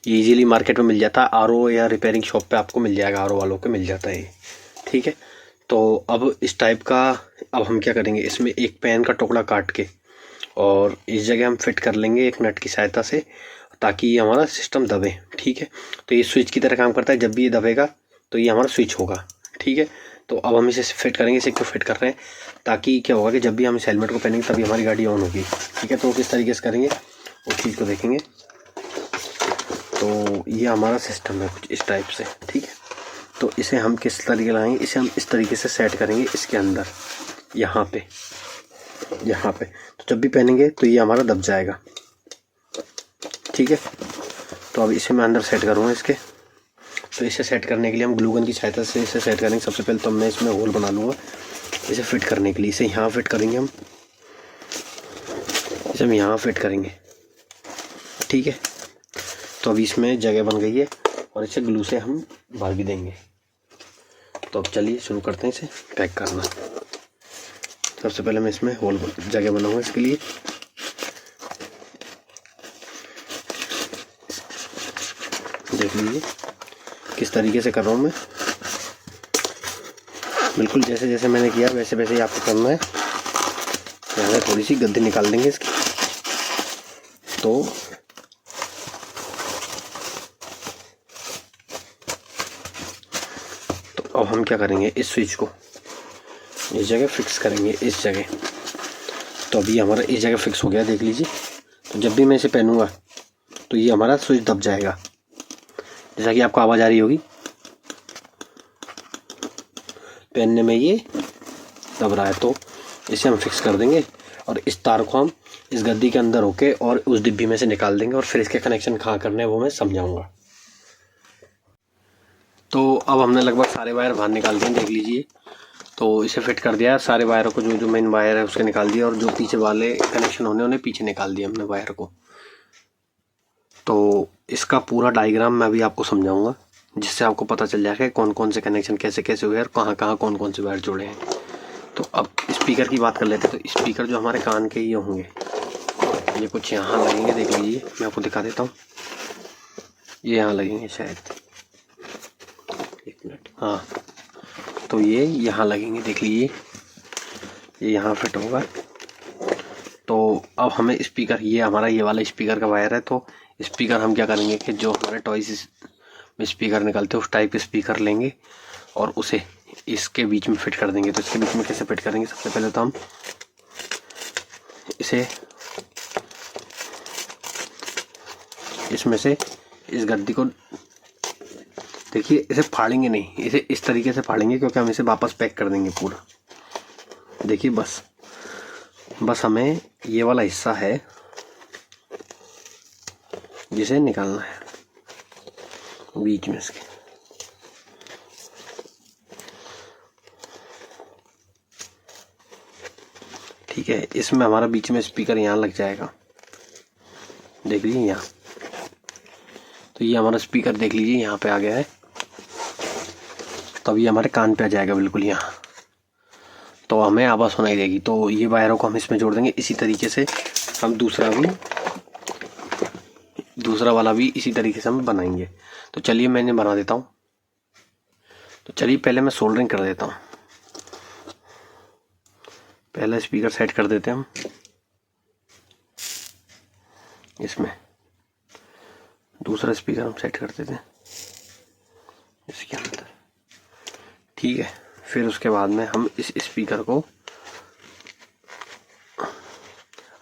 ये इजीली मार्केट में मिल जाता है, RO या रिपेयरिंग शॉप पे आपको मिल जाएगा, RO वालों को मिल जाता है। ठीक है, तो अब इस टाइप का अब हम क्या करेंगे, इसमें एक पेन का टुकड़ा काट के और इस जगह हम फिट कर लेंगे एक नट की सहायता से, ताकि ये हमारा सिस्टम दबे। ठीक है, तो ये स्विच की तरह काम करता है। जब भी ये दबेगा तो ये हमारा स्विच होगा। ठीक है, तो अब हम इसे फिट करेंगे। इसे क्यों फिट कर रहे हैं, ताकि क्या होगा कि जब भी हम इस हेलमेट को पहनेंगे तभी हमारी गाड़ी ऑन होगी। ठीक है, तो किस तरीके से करेंगे उस चीज़ को देखेंगे। तो ये हमारा सिस्टम है कुछ इस टाइप से। ठीक है, तो इसे हम किस तरीके लगाएंगे, इसे हम इस तरीके से सेट करेंगे इसके अंदर, यहाँ पे। तो जब भी पहनेंगे तो ये हमारा दब जाएगा। ठीक है, तो अब इसे मैं अंदर सेट करूँगा इसके। तो इसे सेट करने के लिए हम ग्लू गन की सहायता से इसे सेट करेंगे। सबसे पहले तो मैं इसमें होल बना लूँगा इसे फिट करने के लिए। इसे यहाँ फिट करेंगे हम, इसे हम यहाँ फिट करेंगे। ठीक है, तो अभी इसमें जगह बन गई है और इसे ग्लू से हम भर भी देंगे। तो अब चलिए शुरू करते हैं इसे पैक करना। सबसे पहले मैं इसमें होल जगह बनाऊंगा इसके लिए। देख लीजिए किस तरीके से कर रहा हूँ मैं, बिल्कुल जैसे जैसे मैंने किया वैसे वैसे ही आपको करना है। यहाँ से थोड़ी सी गद्दी निकाल देंगे इसकी। तो अब हम क्या करेंगे, इस स्विच को इस जगह फिक्स करेंगे, इस जगह। तो अभी हमारा इस जगह फिक्स हो गया, देख लीजिए। तो जब भी मैं इसे पहनूंगा तो ये हमारा स्विच दब जाएगा, जैसा कि आपको आवाज़ आ रही होगी। पहनने में ये दब रहा है, तो इसे हम फिक्स कर देंगे और इस तार को हम इस गद्दी के अंदर होके और उस डिब्बी में से निकाल देंगे और फिर इसके कनेक्शन कहाँ करने हैं वो मैं समझाऊंगा। तो अब हमने लगभग सारे वायर बाहर निकाल दिए, देख लीजिए। तो इसे फिट कर दिया सारे वायरों को, जो जो मेन वायर है उसके निकाल दिया और जो पीछे वाले कनेक्शन होने उन्हें पीछे निकाल दिया हमने वायर को। तो इसका पूरा डायग्राम मैं अभी आपको समझाऊंगा, जिससे आपको पता चल जाएगा कौन कौन से कनेक्शन कैसे कैसे हुए और कहाँ कहाँ कौन कौन से वायर जुड़े हैं। तो अब स्पीकर की बात कर लेते हैं। तो स्पीकर जो हमारे कान के ये होंगे, ये कुछ यहाँ लगेंगे, देख लीजिए। मैं आपको दिखा देता हूँ, ये यहाँ लगेंगे शायद, एक मिनट। हाँ, तो ये यहाँ लगेंगे, देख लीजिए। ये यहाँ फिट होगा। तो अब हमें स्पीकर, ये हमारा ये वाला स्पीकर का वायर है। तो स्पीकर हम क्या करेंगे कि जो हमारे टॉयज में स्पीकर निकलते हैं उस टाइप के स्पीकर लेंगे और उसे इसके बीच में फिट कर देंगे। तो इसके बीच में कैसे फिट करेंगे, सबसे पहले तो हम इसे इसमें से इस गद्दी को, देखिए, इसे फाड़ेंगे नहीं, इसे इस तरीके से फाड़ेंगे क्योंकि हम इसे वापस पैक कर देंगे पूरा। देखिए, बस हमें ये वाला हिस्सा है जिसे निकालना है बीच में इसके। ठीक है, इसमें हमारा बीच में स्पीकर यहाँ लग जाएगा, देख लीजिए यहाँ। तो ये हमारा स्पीकर देख लीजिए यहाँ पे आ गया है। तब ये हमारे कान पे आ जाएगा बिल्कुल यहाँ, तो हमें आवाज़ सुनाई देगी। तो ये वायरों को हम इसमें जोड़ देंगे। इसी तरीके से हम दूसरा वाला भी इसी तरीके से हम बनाएंगे। तो चलिए मैं इन्हें बना देता हूँ। तो चलिए पहले मैं सोल्डरिंग कर देता हूँ। पहले स्पीकर सेट कर देते हैं हम इसमें, दूसरा स्पीकर हम सेट कर देते हैं इसके अंदर। ठीक है, फिर उसके बाद में हम इस स्पीकर को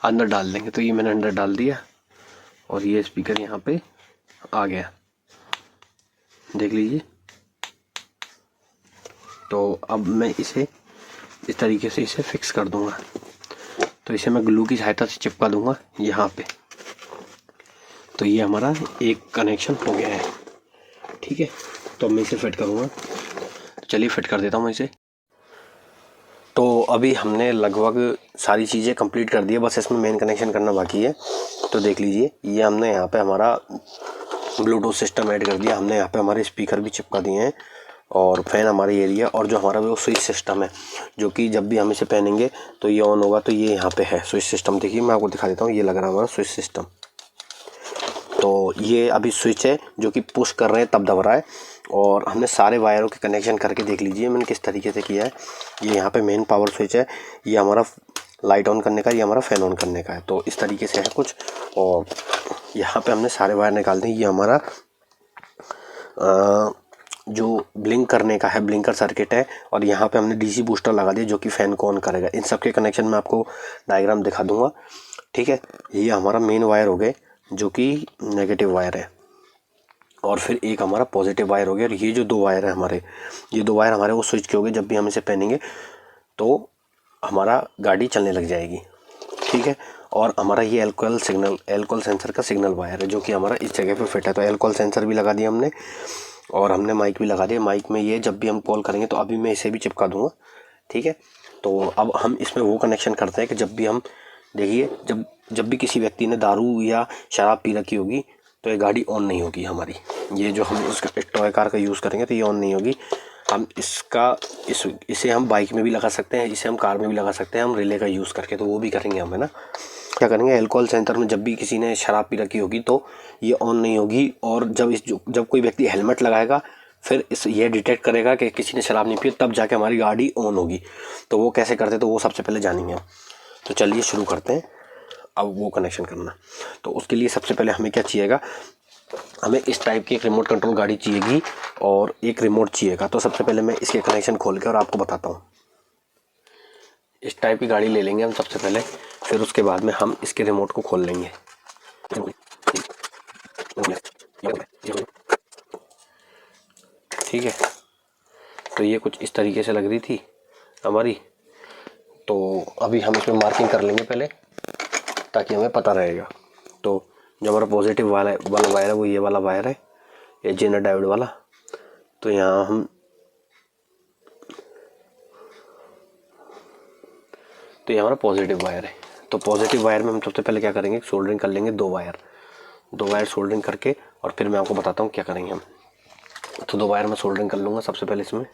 अंदर डाल देंगे। तो ये मैंने अंदर डाल दिया और ये स्पीकर यहाँ पे आ गया, देख लीजिए। तो अब मैं इसे इस तरीके से इसे फिक्स कर दूंगा। तो इसे मैं ग्लू की सहायता से चिपका दूंगा यहाँ पे। तो ये हमारा एक कनेक्शन हो गया है। ठीक है, तो मैं इसे फिट करूँगा। चलिए फिट कर देता हूँ मैं इसे। तो अभी हमने लगभग सारी चीज़ें कंप्लीट कर दी है, बस इसमें मेन कनेक्शन करना बाकी है। तो देख लीजिए, ये हमने यहाँ पे हमारा ब्लूटूथ सिस्टम ऐड कर दिया, हमने यहाँ पे हमारे स्पीकर भी चिपका दिए हैं और फैन हमारे एरिया, और जो हमारा वो स्विच सिस्टम है जो कि जब भी हम इसे पहनेंगे तो ये ऑन होगा। तो ये यहाँ पे है स्विच सिस्टम, देखिए मैं आपको दिखा देता हूँ। ये लग रहा है हमारा स्विच सिस्टम। तो ये अभी स्विच है जो कि पुश कर रहे हैं तब दब रहा है, और हमने सारे वायरों के कनेक्शन करके देख लीजिए मैंने किस तरीके से किया है। ये यहाँ पे मेन पावर स्विच है, ये हमारा लाइट ऑन करने का, ये हमारा फ़ैन ऑन करने का है। तो इस तरीके से है कुछ। और यहाँ पे हमने सारे वायर निकाल दिए। ये हमारा जो ब्लिंक करने का है, ब्लिंकर सर्किट है, और यहाँ पे हमने डीसी बूस्टर लगा दिया जो कि फ़ैन को ऑन करेगा। इन सब के कनेक्शन में आपको डायग्राम दिखा दूंगा, ठीक है। ये हमारा मेन वायर हो गए जो कि नेगेटिव वायर है, और फिर एक हमारा पॉजिटिव वायर हो गया। और ये जो दो वायर है हमारे, ये दो वायर हमारे वो स्विच के हो गए। जब भी हम इसे पहनेंगे तो हमारा गाड़ी चलने लग जाएगी, ठीक है। और हमारा ये एल्कोहल सेंसर का सिग्नल वायर है जो कि हमारा इस जगह पे फिट है। तो एल्कोहल सेंसर भी लगा दिया हमने, और हमने माइक भी लगा दिया। माइक में ये जब भी हम कॉल करेंगे तो अभी मैं इसे भी चिपका दूंगा, ठीक है। तो अब हम इसमें वो कनेक्शन करते हैं कि जब भी हम देखिए, जब भी किसी व्यक्ति ने दारू या शराब पी रखी होगी तो ये गाड़ी ऑन नहीं होगी हमारी। ये जो हम इसका टॉय कार का यूज़ करेंगे तो ये ऑन नहीं होगी। हम इसे हम बाइक में भी लगा सकते हैं, इसे हम कार में भी लगा सकते हैं, हम रिले का यूज़ करके, तो वो भी करेंगे हम, है ना। क्या करेंगे, एल्कोहल सेंसर में जब भी किसी ने शराब पी रखी होगी तो ये ऑन नहीं होगी। और जब कोई व्यक्ति हेलमेट लगाएगा फिर ये डिटेक्ट करेगा कि किसी ने शराब नहीं पी, तब जाके हमारी गाड़ी ऑन होगी। तो वो कैसे करते तो वो सबसे पहले जानेंगे हम। तो चलिए शुरू करते हैं अब वो कनेक्शन करना। तो उसके लिए सबसे पहले हमें क्या चाहिएगा, हमें इस टाइप की एक रिमोट कंट्रोल गाड़ी चाहिएगी और एक रिमोट चाहिएगा। तो सबसे पहले मैं इसके कनेक्शन खोल के और आपको बताता हूँ। इस टाइप की गाड़ी ले लेंगे हम सबसे पहले, फिर उसके बाद में हम इसके रिमोट को खोल लेंगे, ठीक है। तो ये कुछ इस तरीके से लग रही थी हमारी। तो अभी हम इसमें मार्किंग कर लेंगे पहले ताकि हमें पता रहेगा। तो जो हमारा पॉजिटिव वाला वायर है वो ये वाला वायर है, ये जेनर डायोड वाला। तो यहाँ हम तो ये हमारा पॉजिटिव वायर है। तो पॉजिटिव वायर में हम सबसे पहले क्या करेंगे, सोल्डरिंग कर लेंगे दो वायर सोल्डरिंग करके, और फिर मैं आपको बताता हूँ क्या करेंगे हम। तो दो वायर में सोल्डरिंग कर लूँगा सबसे पहले इसमें।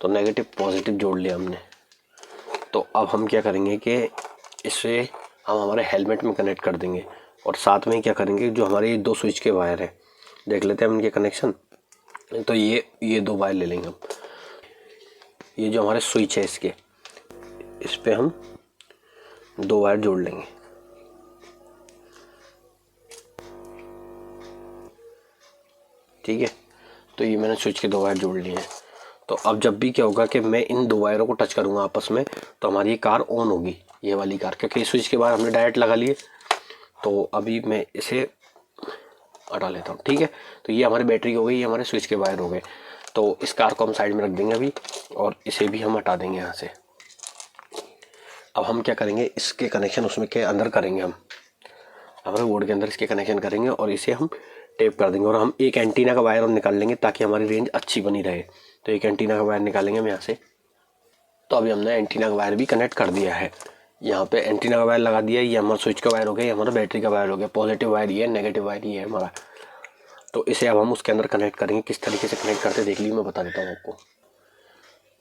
तो नेगेटिव पॉजिटिव जोड़ लिया हमने। तो अब हम क्या करेंगे कि इसे हम हमारे हेलमेट में कनेक्ट कर देंगे, और साथ में क्या करेंगे, जो हमारे दो स्विच के वायर है देख लेते हैं हम इनके कनेक्शन। तो ये दो वायर ले लेंगे हम, ये जो हमारे स्विच है इसके, इस पे हम दो वायर जोड़ लेंगे, ठीक है। तो ये मैंने स्विच के दो वायर जोड़ लिए हैं। तो अब जब भी क्या होगा कि मैं इन दो वायरों को टच करूँगा आपस में तो हमारी ये कार ऑन होगी, ये वाली कार, क्योंकि स्विच के वायर हमने डायरेक्ट लगा लिए। तो अभी मैं इसे हटा लेता हूँ, ठीक है। तो ये हमारी बैटरी हो गई, ये हमारे स्विच के वायर हो गए। तो इस कार को हम साइड में रख देंगे अभी, और इसे भी हम हटा देंगे यहाँ से। अब हम क्या करेंगे, इसके कनेक्शन उसमें के अंदर करेंगे, हम हमारे बोर्ड के अंदर इसके कनेक्शन करेंगे और इसे हम टेप कर देंगे। और हम एक एंटीना का वायर और निकाल लेंगे ताकि हमारी रेंज अच्छी बनी रहे। तो एक एंटीना का वायर निकालेंगे हम यहाँ से। तो अभी हमने एंटीना का वायर भी कनेक्ट कर दिया है, यहाँ पे एंटीना का वायर लगा दिया। ये हमारा स्विच का वायर हो गया, ये हमारा बैटरी का वायर हो गया। पॉजिटिव वायर ये है, नेगेटिव वायर ये है हमारा। तो इसे अब हम उसके अंदर कनेक्ट करेंगे। किस तरीके से कनेक्ट करते देख लीजिए, मैं बता देता हूँ आपको।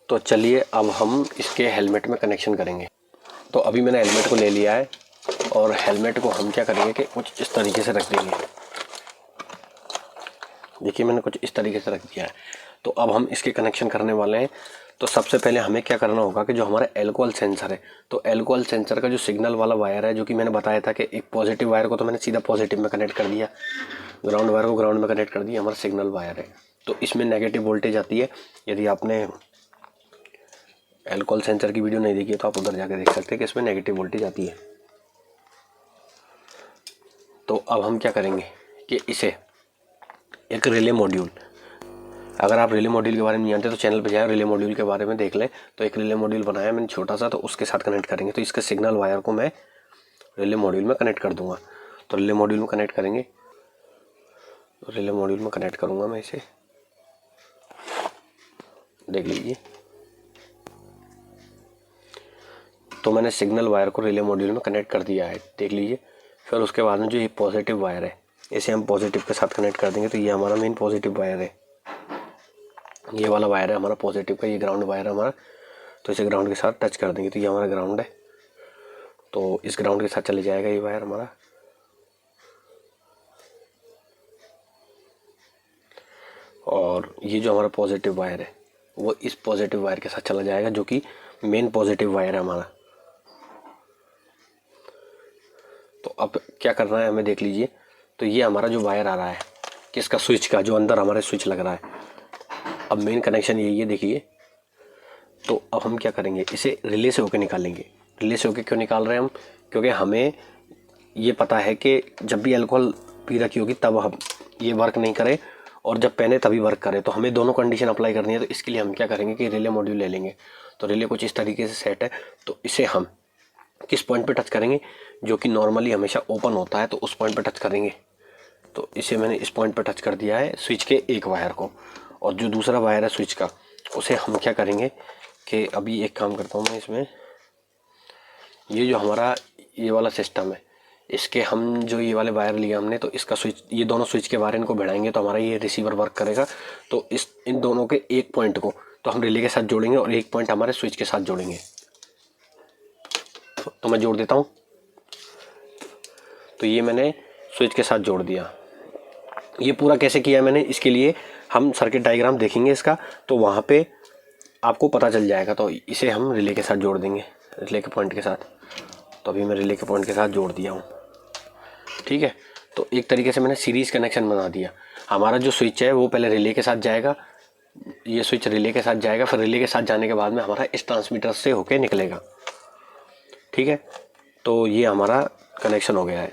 तो चलिए अब हम इसके हेलमेट में कनेक्शन करेंगे। तो अभी मैंने हेलमेट को ले लिया है, और हेलमेट को हम क्या करेंगे कि कुछ इस तरीके से रख देंगे। देखिए मैंने कुछ इस तरीके से रख दिया है। तो अब हम इसके कनेक्शन करने वाले हैं। तो सबसे पहले हमें क्या करना होगा कि जो हमारा एल्कोहल सेंसर है, तो एल्कोहल सेंसर का जो सिग्नल वाला वायर है, जो कि मैंने बताया था कि एक पॉजिटिव वायर को तो मैंने सीधा पॉजिटिव में कनेक्ट कर दिया, ग्राउंड वायर को ग्राउंड में कनेक्ट कर दिया, हमारा सिग्नल वायर है। तो इसमें नेगेटिव वोल्टेज आती है। यदि आपने एल्कोहल सेंसर की वीडियो नहीं देखी है तो आप उधर जाकर देख सकते हैं कि इसमें नेगेटिव वोल्टेज आती है। तो अब हम क्या करेंगे कि इसे एक रिले मॉड्यूल, अगर आप रिले मॉड्यूल के बारे में नहीं जानते तो चैनल पे जाए, रिले मॉड्यूल के बारे में देख लें। तो एक रिले मॉड्यूल बनाया मैंने छोटा सा, तो उसके साथ कनेक्ट करेंगे। तो इसके सिग्नल वायर को मैं रिले मॉड्यूल में कनेक्ट कर दूंगा। तो रिले मॉड्यूल में कनेक्ट करेंगे, रिले मॉड्यूल में कनेक्ट करूंगा मैं इसे, देख लीजिए। तो मैंने सिग्नल वायर को रिले मॉड्यूल में कनेक्ट कर दिया है, देख लीजिए। फिर उसके बाद में जो ये पॉजिटिव वायर है, इसे हम पॉजिटिव के साथ कनेक्ट कर देंगे। तो ये हमारा मेन पॉजिटिव वायर है, ये वाला वायर है हमारा पॉजिटिव का, ये ग्राउंड वायर है हमारा। तो इसे ग्राउंड के साथ टच कर देंगे। तो ये हमारा ग्राउंड है, तो इस ग्राउंड के साथ चले जाएगा ये वायर हमारा। और ये जो हमारा पॉजिटिव वायर है वो इस पॉजिटिव वायर के साथ चला जाएगा, जो कि मेन पॉजिटिव वायर है हमारा। तो अब क्या करना है हमें, देख लीजिए। तो ये हमारा जो वायर आ रहा है किसका, स्विच का, जो अंदर हमारे स्विच लग रहा है। अब मेन कनेक्शन यही है, देखिए। तो अब हम क्या करेंगे, इसे रिले से होकर निकालेंगे। रिले से होकर क्यों निकाल रहे हैं हम, क्योंकि हमें ये पता है कि जब भी अल्कोहल पी रखी होगी तब हम ये वर्क नहीं करे, और जब पहने तभी वर्क करे। तो हमें दोनों कंडीशन अप्लाई करनी है। तो इसके लिए हम क्या करेंगे कि रिले मॉड्यूल ले लेंगे। तो रिले कुछ इस तरीके से सेट है। तो इसे हम किस पॉइंट पे टच करेंगे, जो कि नॉर्मली हमेशा ओपन होता है, तो उस पॉइंट पे टच करेंगे। तो इसे मैंने इस पॉइंट पे टच कर दिया है स्विच के एक वायर को, और जो दूसरा वायर है स्विच का उसे हम क्या करेंगे कि अभी एक काम करता हूँ मैं इसमें, ये जो हमारा ये वाला सिस्टम है, इसके हम जो ये वाले वायर लिए हमने, तो इसका स्विच, ये दोनों स्विच के वायर इनको भिड़ाएंगे तो हमारा ये रिसीवर वर्क करेगा। तो इन दोनों के एक पॉइंट को तो हम रिले के साथ जोड़ेंगे और एक पॉइंट हमारे स्विच के साथ जोड़ेंगे। तो मैं जोड़ देता हूँ। तो ये मैंने स्विच के साथ जोड़ दिया। ये पूरा कैसे किया मैंने, इसके लिए हम सर्किट डायग्राम देखेंगे इसका, तो वहाँ पे आपको पता चल जाएगा। तो इसे हम रिले के साथ जोड़ देंगे, रिले के पॉइंट के साथ। तो अभी मैं रिले के पॉइंट के साथ जोड़ दिया हूँ, ठीक है। तो एक तरीके से मैंने सीरीज़ कनेक्शन बना दिया। हमारा जो स्विच है वो पहले रिले के साथ जाएगा, ये स्विच रिले के साथ जाएगा, फिर रिले के साथ जाने के बाद में हमारा इस ट्रांसमीटर से होके निकलेगा, ठीक है। तो ये हमारा कनेक्शन हो गया है।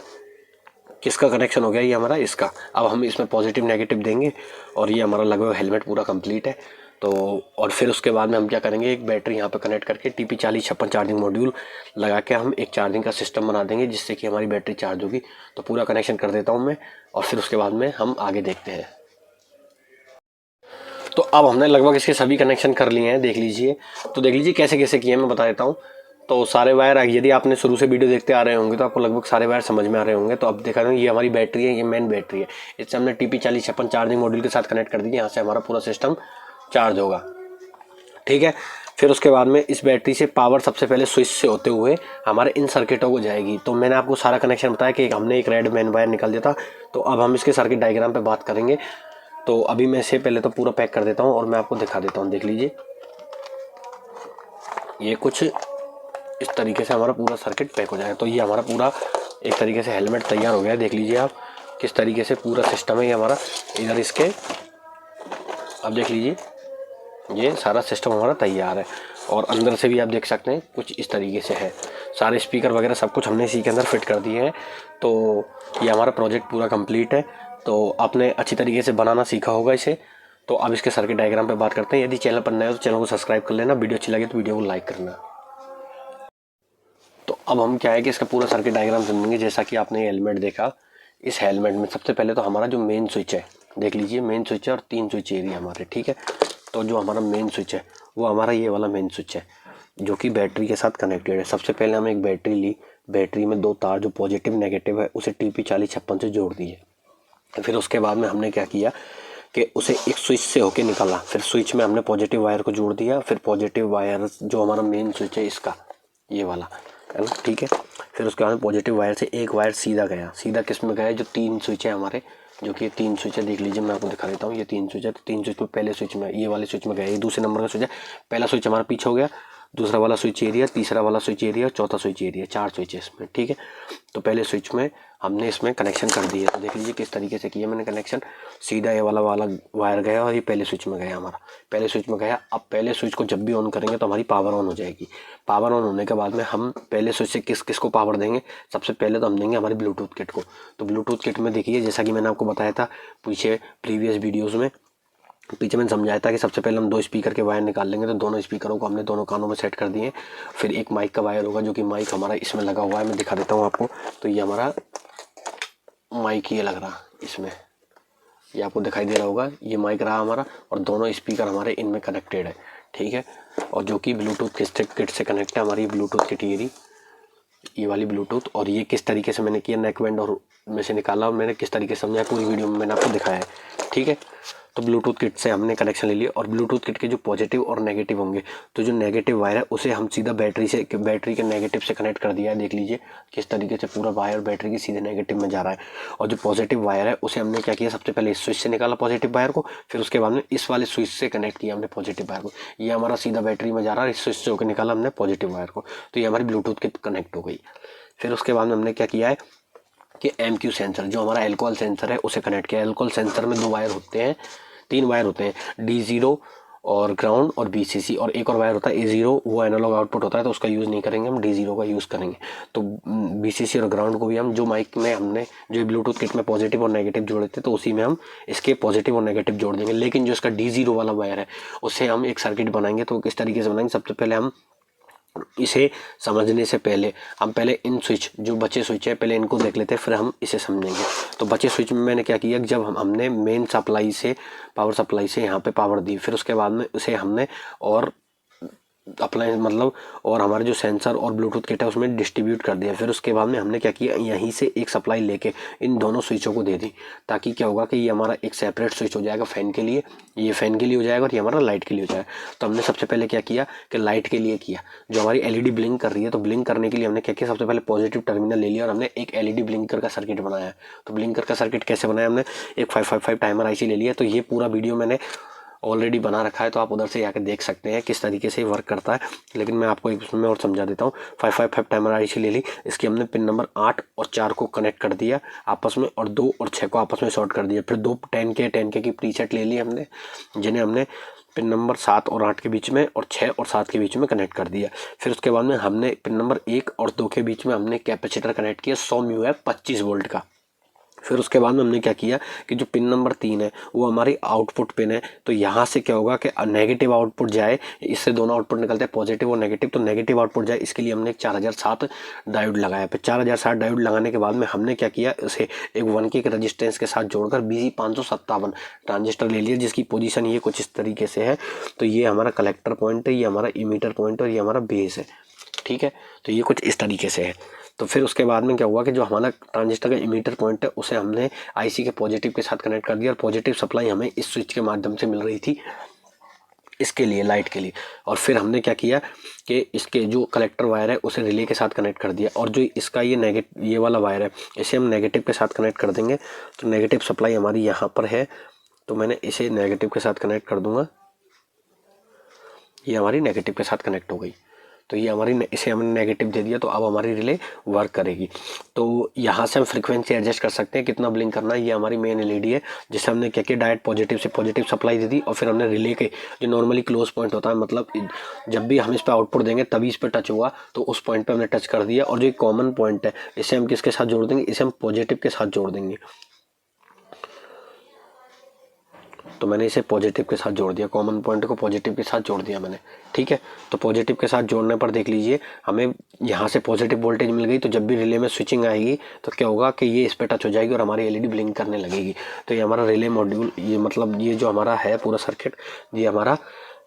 किसका कनेक्शन हो गया, ये हमारा इसका। अब हम इसमें पॉजिटिव नेगेटिव देंगे और ये हमारा लगभग हेलमेट पूरा कंप्लीट है। तो और फिर उसके बाद में हम क्या करेंगे, एक बैटरी यहाँ पे कनेक्ट करके TP4056 चार्जिंग मॉड्यूल लगा के हम एक चार्जिंग का सिस्टम बना देंगे, जिससे कि हमारी बैटरी चार्ज होगी। तो पूरा कनेक्शन कर देता हूँ मैं, और फिर उसके बाद में हम आगे देखते हैं। तो अब हमने लगभग इसके सभी कनेक्शन कर लिए हैं, देख लीजिए। तो देख लीजिए कैसे कैसे किए मैं बता देता हूँ। तो सारे वायर, यदि आपने शुरू से वीडियो देखते आ रहे होंगे तो आपको लगभग सारे वायर समझ में आ रहे होंगे। तो अब देखा ये हमारी बैटरी है, ये मेन बैटरी है। इससे हमने TP4056 चार्जिंग मॉड्यूल के साथ कनेक्ट कर दिया, यहाँ से हमारा पूरा सिस्टम चार्ज होगा, ठीक है। फिर उसके बाद में इस बैटरी से पावर सबसे पहले स्विच से होते हुए हमारे इन सर्किटों को जाएगी। तो मैंने आपको सारा कनेक्शन बताया कि हमने एक रेड मेन वायर निकाल दिया था। तो अब हम इसके सर्किट डायग्राम पे बात करेंगे। तो अभी मैं इसे पहले तो पूरा पैक कर देता हूँ और मैं आपको दिखा देता हूँ, देख लीजिए। ये कुछ इस तरीके से हमारा पूरा सर्किट पैक हो जाएगा। तो ये हमारा पूरा एक तरीके से हेलमेट तैयार हो गया है, देख लीजिए आप किस तरीके से पूरा सिस्टम है ये हमारा। इधर इसके, अब देख लीजिए ये सारा सिस्टम हमारा तैयार है, और अंदर से भी आप देख सकते हैं कुछ इस तरीके से है। सारे स्पीकर वगैरह सब कुछ हमने इसी के अंदर फिट कर दिए हैं। तो ये हमारा प्रोजेक्ट पूरा कंप्लीट है। तो आपने अच्छी तरीके से बनाना सीखा होगा इसे। तो अब इसके सर्किट डायग्राम पे बात करते हैं। यदि चैनल पर नए हो तो चैनल को सब्सक्राइब कर लेना, वीडियो अच्छी लगे तो वीडियो को लाइक करना। तो अब हम क्या है कि इसका पूरा सर्किट डायग्राम समझेंगे। जैसा कि आपने हेलमेट देखा, इस हेलमेट में सबसे पहले तो हमारा जो मेन स्विच है, देख लीजिए मेन स्विच है और 3 स्विच एरिया हमारे, ठीक है। तो जो हमारा मेन स्विच है वो हमारा ये वाला मेन स्विच है, जो कि बैटरी के साथ कनेक्टेड है। सबसे पहले हमने एक बैटरी ली, बैटरी में 2 तार जो पॉजिटिव नेगेटिव है उसे TP4056 से जोड़ दिए। फिर उसके बाद में हमने क्या किया कि उसे एक स्विच से होके निकाला। फिर स्विच में हमने पॉजिटिव वायर को जोड़ दिया। फिर पॉजिटिव वायर जो हमारा मेन स्विच है इसका, ये वाला है ना, ठीक है। फिर उसके बाद पॉजिटिव वायर से एक वायर सीधा गया, सीधा किस में गया, जो 3 स्विच है हमारे, जो कि 3 स्विच है, देख लीजिए मैं आपको दिखा देता हूँ। ये 3 स्विच है, तो 3 स्विच में पहले स्विच में, ये वाले स्विच में गया, ये दूसरे नंबर का स्विच है। पहला स्विच हमारा पीछे हो गया, दूसरा वाला स्विच एरिया, तीसरा वाला स्विच एरिया, चौथा स्विच एरिया, 4 स्विच है इसमें, ठीक है। तो पहले स्विच में हमने इसमें कनेक्शन कर दिया। तो देख लीजिए किस तरीके से किया मैंने कनेक्शन। सीधा ये वाला वायर गया और ये पहले स्विच में गया हमारा, पहले स्विच में गया। अब पहले स्विच को जब भी ऑन करेंगे तो हमारी पावर ऑन हो जाएगी। पावर ऑन होने के बाद में हम पहले स्विच से किस किस को पावर देंगे, सबसे पहले तो हम देंगे हमारी ब्लूटूथ किट को। तो ब्लूटूथ किट में देखिए, जैसा कि मैंने आपको बताया था पीछे प्रीवियस वीडियोज़ में, पीछे मैंने समझाया था कि सबसे पहले हम 2 स्पीकर के वायर निकाल लेंगे। तो दोनों स्पीकरों को हमने दोनों कानों में सेट कर दिए। फिर एक माइक का वायर होगा, जो कि माइक हमारा इसमें लगा हुआ है, मैं दिखा देता हूँ आपको। तो ये हमारा माइक ये लग रहा इसमें, ये आपको दिखाई दे रहा होगा, ये माइक रहा हमारा, और दोनों स्पीकर हमारे इनमें कनेक्टेड है, ठीक है। और जो कि ब्लूटूथ किट से कनेक्ट है हमारी ब्लूटूथ किट, ये वाली ब्लूटूथ। और ये किस तरीके से मैंने किया, नेक बैंड और में से निकाला, और मैंने किस तरीके से समझाया पूरी वीडियो में मैंने आपको दिखाया है, ठीक है। तो ब्लूटूथ किट से हमने कनेक्शन ले लिया, और ब्लूटूथ किट के जो पॉजिटिव और नेगेटिव होंगे, तो जो नेगेटिव वायर है उसे हम सीधा बैटरी के नेगेटिव से कनेक्ट कर दिया है। देख लीजिए किस तरीके से पूरा वायर बैटरी के सीधे नेगेटिव में जा रहा है। और जो पॉजिटिव वायर है उसे हमने क्या किया, सबसे पहले इस स्विच से निकाला पॉजिटिव वायर को, फिर उसके बाद में इस वाले स्विच से कनेक्ट किया हमने पॉजिटिव वायर को। ये हमारा सीधा बैटरी में जा रहा है, इस स्विच से होकर निकाला हमने पॉजिटिव वायर को। तो ये हमारी ब्लूटूथ किट कनेक्ट हो गई। फिर उसके बाद में हमने क्या किया है, कि MQ सेंसर जो हमारा एल्कोहल सेंसर है उसे कनेक्ट किया। एल्कोहल सेंसर में 2 वायर होते हैं, 3 वायर होते हैं, D0 और ग्राउंड और BCC, और एक और वायर होता है A0, वो एनालॉग आउटपुट होता है तो उसका यूज़ नहीं करेंगे, हम D0 का यूज़ करेंगे। तो BCC और ग्राउंड को भी हम जो माइक में हमने जो ब्लूटूथ किट में पॉजिटिव और नेगेटिव जोड़े थे तो उसी में हम इसके पॉजिटिव और नेगेटिव जोड़ देंगे। लेकिन जो इसका D0 वाला वायर है उससे हम एक सर्किट बनाएंगे। तो किस तरीके से बनाएंगे, सबसे पहले हम इसे समझने से पहले हम पहले इन स्विच जो बचे स्विच है पहले इनको देख लेते हैं, फिर हम इसे समझेंगे। तो बचे स्विच में मैंने क्या किया, जब हमने मेन सप्लाई से पावर सप्लाई से यहाँ पे पावर दी, फिर उसके बाद में उसे हमने और अप्लाई मतलब और हमारे जो सेंसर और ब्लूटूथ किट है उसमें डिस्ट्रीब्यूट कर दिया। फिर उसके बाद में हमने क्या किया, यहीं से एक सप्लाई लेके इन दोनों स्विचों को दे दी, ताकि क्या होगा कि ये हमारा एक सेपरेट स्विच हो जाएगा फैन के लिए, ये फैन के लिए हो जाएगा और ये हमारा लाइट के लिए हो जाएगा। तो हमने सबसे पहले क्या किया कि लाइट के लिए किया, जो हमारी LED ब्लिंक कर रही है, तो ब्लिंक करने के लिए हमने क्या किया, सबसे पहले पॉजिटिव टर्मिनल ले लिया और हमने एक LED ब्लिंकर का सर्किट बनाया। तो ब्लिंकर का सर्किट कैसे बनाया, हमने एक 555 टाइमर IC ले लिया। तो ये पूरा वीडियो मैंने ऑलरेडी बना रखा है, तो आप उधर से जाकर देख सकते हैं किस तरीके से वर्क करता है, लेकिन मैं आपको इसमें और समझा देता हूँ। 555 टाइमर IC ले ली, इसकी हमने पिन नंबर 8 और 4 को कनेक्ट कर दिया आपस में, और 2 और 6 को आपस में शॉर्ट कर दिया। फिर 2 10K की प्रीसेट ले ली हमने, जिन्हें हमने पिन नंबर 7 और 8 के बीच में और 6 और 7 के बीच में कनेक्ट कर दिया। फिर उसके बाद में हमने पिन नंबर 1 और 2 के बीच में हमने कैपेसिटर कनेक्ट किया 100 μF 25 वोल्ट का। फिर उसके बाद में हमने क्या किया कि जो पिन नंबर 3 है वो हमारी आउटपुट पिन है, तो यहाँ से क्या होगा कि नेगेटिव आउटपुट जाए, इससे दोनों आउटपुट निकलते हैं पॉजिटिव और नेगेटिव, तो नेगेटिव आउटपुट जाए इसके लिए हमने 4007 डायोड लगाया। फिर 4007 डायोड लगाने के बाद में हमने क्या किया, उसे एक 1K के रजिस्टेंस के साथ जोड़कर BC557 ट्रांजिस्टर ले लिया, जिसकी पोजीशन ये कुछ इस तरीके से है। तो ये हमारा कलेक्टर पॉइंट है, ये हमारा इमीटर पॉइंट है और ये हमारा बेस है, ठीक है। तो ये कुछ इस तरीके से है। तो फिर उसके बाद में क्या हुआ कि जो हमारा ट्रांजिस्टर का इमीटर पॉइंट है उसे हमने IC के पॉजिटिव के साथ कनेक्ट कर दिया, और पॉजिटिव सप्लाई हमें इस स्विच के माध्यम से मिल रही थी इसके लिए, लाइट के लिए। और फिर हमने क्या किया कि इसके जो कलेक्टर वायर है उसे रिले के साथ कनेक्ट कर दिया, और जो इसका ये वाला वायर है इसे हम नेगेटिव के साथ कनेक्ट कर देंगे। तो नेगेटिव सप्लाई हमारी यहाँ पर है, तो मैंने इसे नेगेटिव के साथ कनेक्ट कर दूंगा, ये हमारी नेगेटिव के साथ कनेक्ट हो गई। तो ये हमारी इसे हमने नेगेटिव दे दिया, तो अब हमारी रिले वर्क करेगी। तो यहाँ से हम फ्रीक्वेंसी एडजस्ट कर सकते हैं कितना ब्लिंक करना है। ये हमारी मेन LED है जिसे हमने क्या किया, डायरेक्ट पॉजिटिव से पॉजिटिव सप्लाई दे दी, और फिर हमने रिले के जो नॉर्मली क्लोज पॉइंट होता है, मतलब जब भी हम इस पर आउटपुट देंगे तभी इस पर टच हुआ, तो उस पॉइंट पर हमने टच कर दिया। और जो कॉमन पॉइंट है इसे हम किसके साथ जोड़ देंगे, इसे हम पॉजिटिव के साथ जोड़ देंगे। तो मैंने इसे पॉजिटिव के साथ जोड़ दिया, कॉमन पॉइंट को पॉजिटिव के साथ जोड़ दिया मैंने, ठीक है। तो पॉजिटिव के साथ जोड़ने पर देख लीजिए हमें यहाँ से पॉजिटिव वोल्टेज मिल गई। तो जब भी रिले में स्विचिंग आएगी तो क्या होगा कि ये इस पर टच हो जाएगी और हमारी LED ब्लिंक करने लगेगी। तो ये हमारा रिले मॉड्यूल, ये मतलब ये जो हमारा है पूरा सर्किट, ये हमारा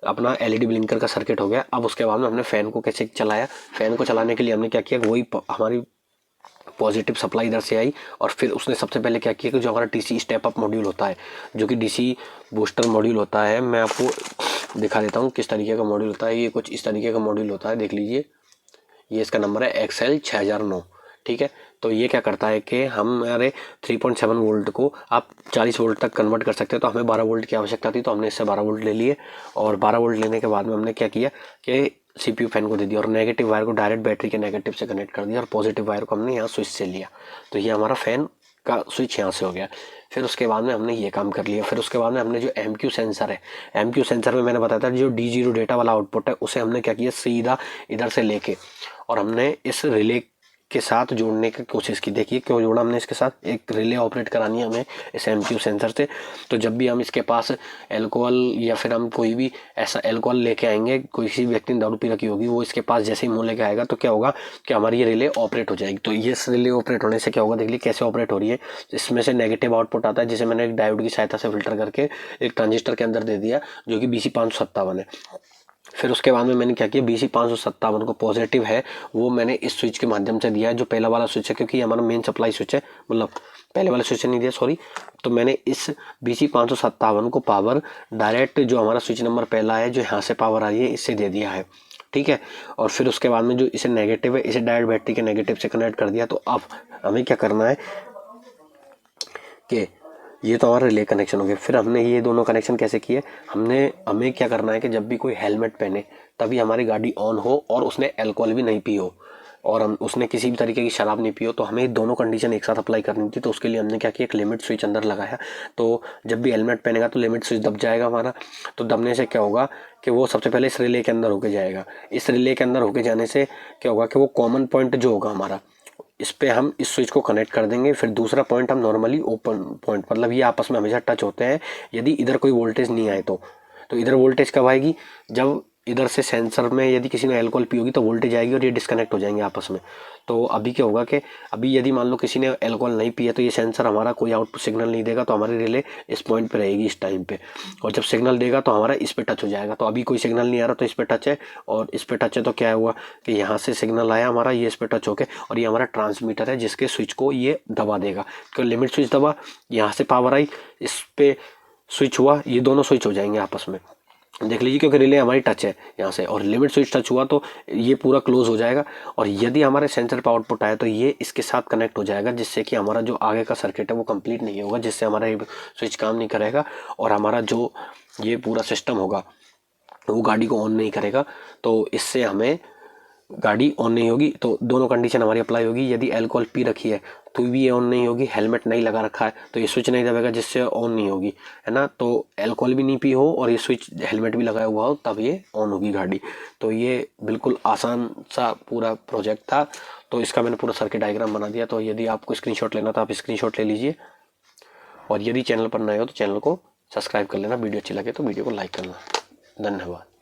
अपना LED ब्लिंकर का सर्किट हो गया। अब उसके बाद में हमने फ़ैन को कैसे चलाया, फ़ैन को चलाने के लिए हमने क्या किया, वही हमारी पॉजिटिव सप्लाई इधर से आई, और फिर उसने सबसे पहले क्या किया कि जो हमारा DC स्टेप अप मॉड्यूल होता है, जो कि DC बूस्टर मॉड्यूल होता है, मैं आपको दिखा देता हूँ किस तरीके का मॉड्यूल होता है। ये कुछ इस तरीके का मॉड्यूल होता है, देख लीजिए, ये इसका नंबर है XL 6009, ठीक है। तो ये क्या करता है कि हमारे 3.7 वोल्ट को आप 40 वोल्ट तक कन्वर्ट कर सकते हैं। तो हमें 12 वोल्ट की आवश्यकता थी, तो हमने इससे 12 वोल्ट ले लिए, और 12 वोल्ट लेने के बाद में हमने क्या किया कि CPU फैन को दे दिया, और नेगेटिव वायर को डायरेक्ट बैटरी के नेगेटिव से कनेक्ट कर दिया, और पॉजिटिव वायर को हमने यहाँ स्विच से लिया। तो ये हमारा फैन का स्विच यहाँ से हो गया। फिर उसके बाद में हमने ये काम कर लिया। फिर उसके बाद में हमने जो MQ सेंसर है, MQ सेंसर में मैंने बताया था जो D0 डेटा वाला आउटपुट है उसे हमने क्या किया, सीधा इधर से लेके और हमने इस रिले के साथ जोड़ने की कोशिश की। देखिए क्यों जोड़ा हमने इसके साथ, एक रिले ऑपरेट करानी है हमें इस MQ सेंसर से। तो जब भी हम इसके पास अल्कोहल या फिर हम कोई भी ऐसा अल्कोहल लेके आएंगे, कोई किसी व्यक्ति ने दारू पी रखी होगी, वो इसके पास जैसे ही मुँह लेके आएगा तो क्या होगा कि हमारी ये रिले ऑपरेट हो जाएगी। तो ये रिले ऑपरेट होने से क्या होगा, देख लीजिए कैसे ऑपरेट हो रही है। इसमें से नेगेटिव आउटपुट आता है, जिसे मैंने एक डायोड की सहायता से फिल्टर करके एक ट्रांजिस्टर के अंदर दे दिया, जो कि BC557 है। फिर उसके बाद में मैंने क्या किया, BC557 को पॉजिटिव है वो मैंने इस स्विच के माध्यम से दिया है, जो पहला वाला स्विच है, क्योंकि हमारा मेन सप्लाई स्विच है, मतलब पहले वाला स्विच नहीं दिया, सॉरी। तो मैंने इस BC557 को पावर डायरेक्ट जो हमारा स्विच नंबर पहला है, जो यहाँ से पावर आ रही है, इससे दे दिया है, ठीक है। और फिर उसके बाद में जो इसे नेगेटिव है, इसे डायरेक्ट बैटरी के नेगेटिव से कनेक्ट कर दिया। तो अब हमें क्या करना है कि ये तो हमारा रिले कनेक्शन हो गया। फिर हमने ये दोनों कनेक्शन कैसे किए, हमें क्या करना है कि जब भी कोई हेलमेट पहने तभी हमारी गाड़ी ऑन हो और उसने अल्कोहल भी नहीं पी हो, और हम उसने किसी भी तरीके की शराब नहीं पी हो, तो हमें दोनों कंडीशन एक साथ अप्लाई करनी थी। तो उसके लिए हमने क्या किया, एक लिमिट स्विच अंदर लगाया। तो जब भी हेलमेट पहनेगा तो लिमिट स्विच दब जाएगा हमारा। तो दबने से क्या होगा कि वो सबसे पहले इस रिले के अंदर होके जाएगा। इस रिले के अंदर होके जाने से क्या होगा कि वो कॉमन पॉइंट जो होगा हमारा, इस पे हम इस स्विच को कनेक्ट कर देंगे। फिर दूसरा पॉइंट हम नॉर्मली ओपन पॉइंट, मतलब ये आपस में हमेशा टच होते हैं यदि इधर कोई वोल्टेज नहीं आए तो इधर वोल्टेज कब आएगी, जब इधर से सेंसर में यदि किसी ने अल्कोहल पी होगी तो वोल्टेज आएगी और ये डिस्कनेक्ट हो जाएंगे आपस में। तो अभी क्या होगा कि अभी यदि मान लो किसी ने अल्कोहल नहीं पिया तो ये सेंसर हमारा कोई आउटपुट सिग्नल नहीं देगा, तो हमारी रिले इस पॉइंट पे रहेगी इस टाइम पे। और जब सिग्नल देगा तो हमारा इस पे टच हो जाएगा। तो अभी कोई सिग्नल नहीं आ रहा तो इस पे टच है, और इस पे टच है तो क्या हुआ कि यहाँ से सिग्नल आया हमारा, ये इस पे टच होके, और ये हमारा ट्रांसमीटर है जिसके स्विच को ये दबा देगा। तो लिमिट स्विच दबा, यहाँ से पावर आई, इस पे स्विच हुआ, ये दोनों स्विच हो जाएंगे आपस में, देख लीजिए, क्योंकि रिले हमारी टच है यहाँ से, और लिमिट स्विच टच हुआ तो ये पूरा क्लोज हो जाएगा। और यदि हमारे सेंसर पर आउटपुट आया तो ये इसके साथ कनेक्ट हो जाएगा, जिससे कि हमारा जो आगे का सर्किट है वो कंप्लीट नहीं होगा, जिससे हमारा ये स्विच काम नहीं करेगा और हमारा जो ये पूरा सिस्टम होगा वो गाड़ी को ऑन नहीं करेगा। तो इससे हमें गाड़ी ऑन नहीं होगी। तो दोनों कंडीशन हमारी अप्लाई होगी। यदि अल्कोहल पी रखी है तो भी ये ऑन नहीं होगी, हेलमेट नहीं लगा रखा है तो ये स्विच नहीं दबेगा, जिससे ऑन नहीं होगी, है ना। तो अल्कोहल भी नहीं पी हो और ये स्विच हेलमेट भी लगाया हुआ हो तब ये ऑन होगी गाड़ी। तो ये बिल्कुल आसान सा पूरा प्रोजेक्ट था। तो इसका मैंने पूरा सर्किट डायग्राम बना दिया। तो यदि आपको स्क्रीनशॉट लेना तो आप स्क्रीनशॉट ले लीजिए, और यदि चैनल पर नए हो तो चैनल को सब्सक्राइब कर लेना। वीडियो अच्छी लगे तो वीडियो को लाइक करना। धन्यवाद।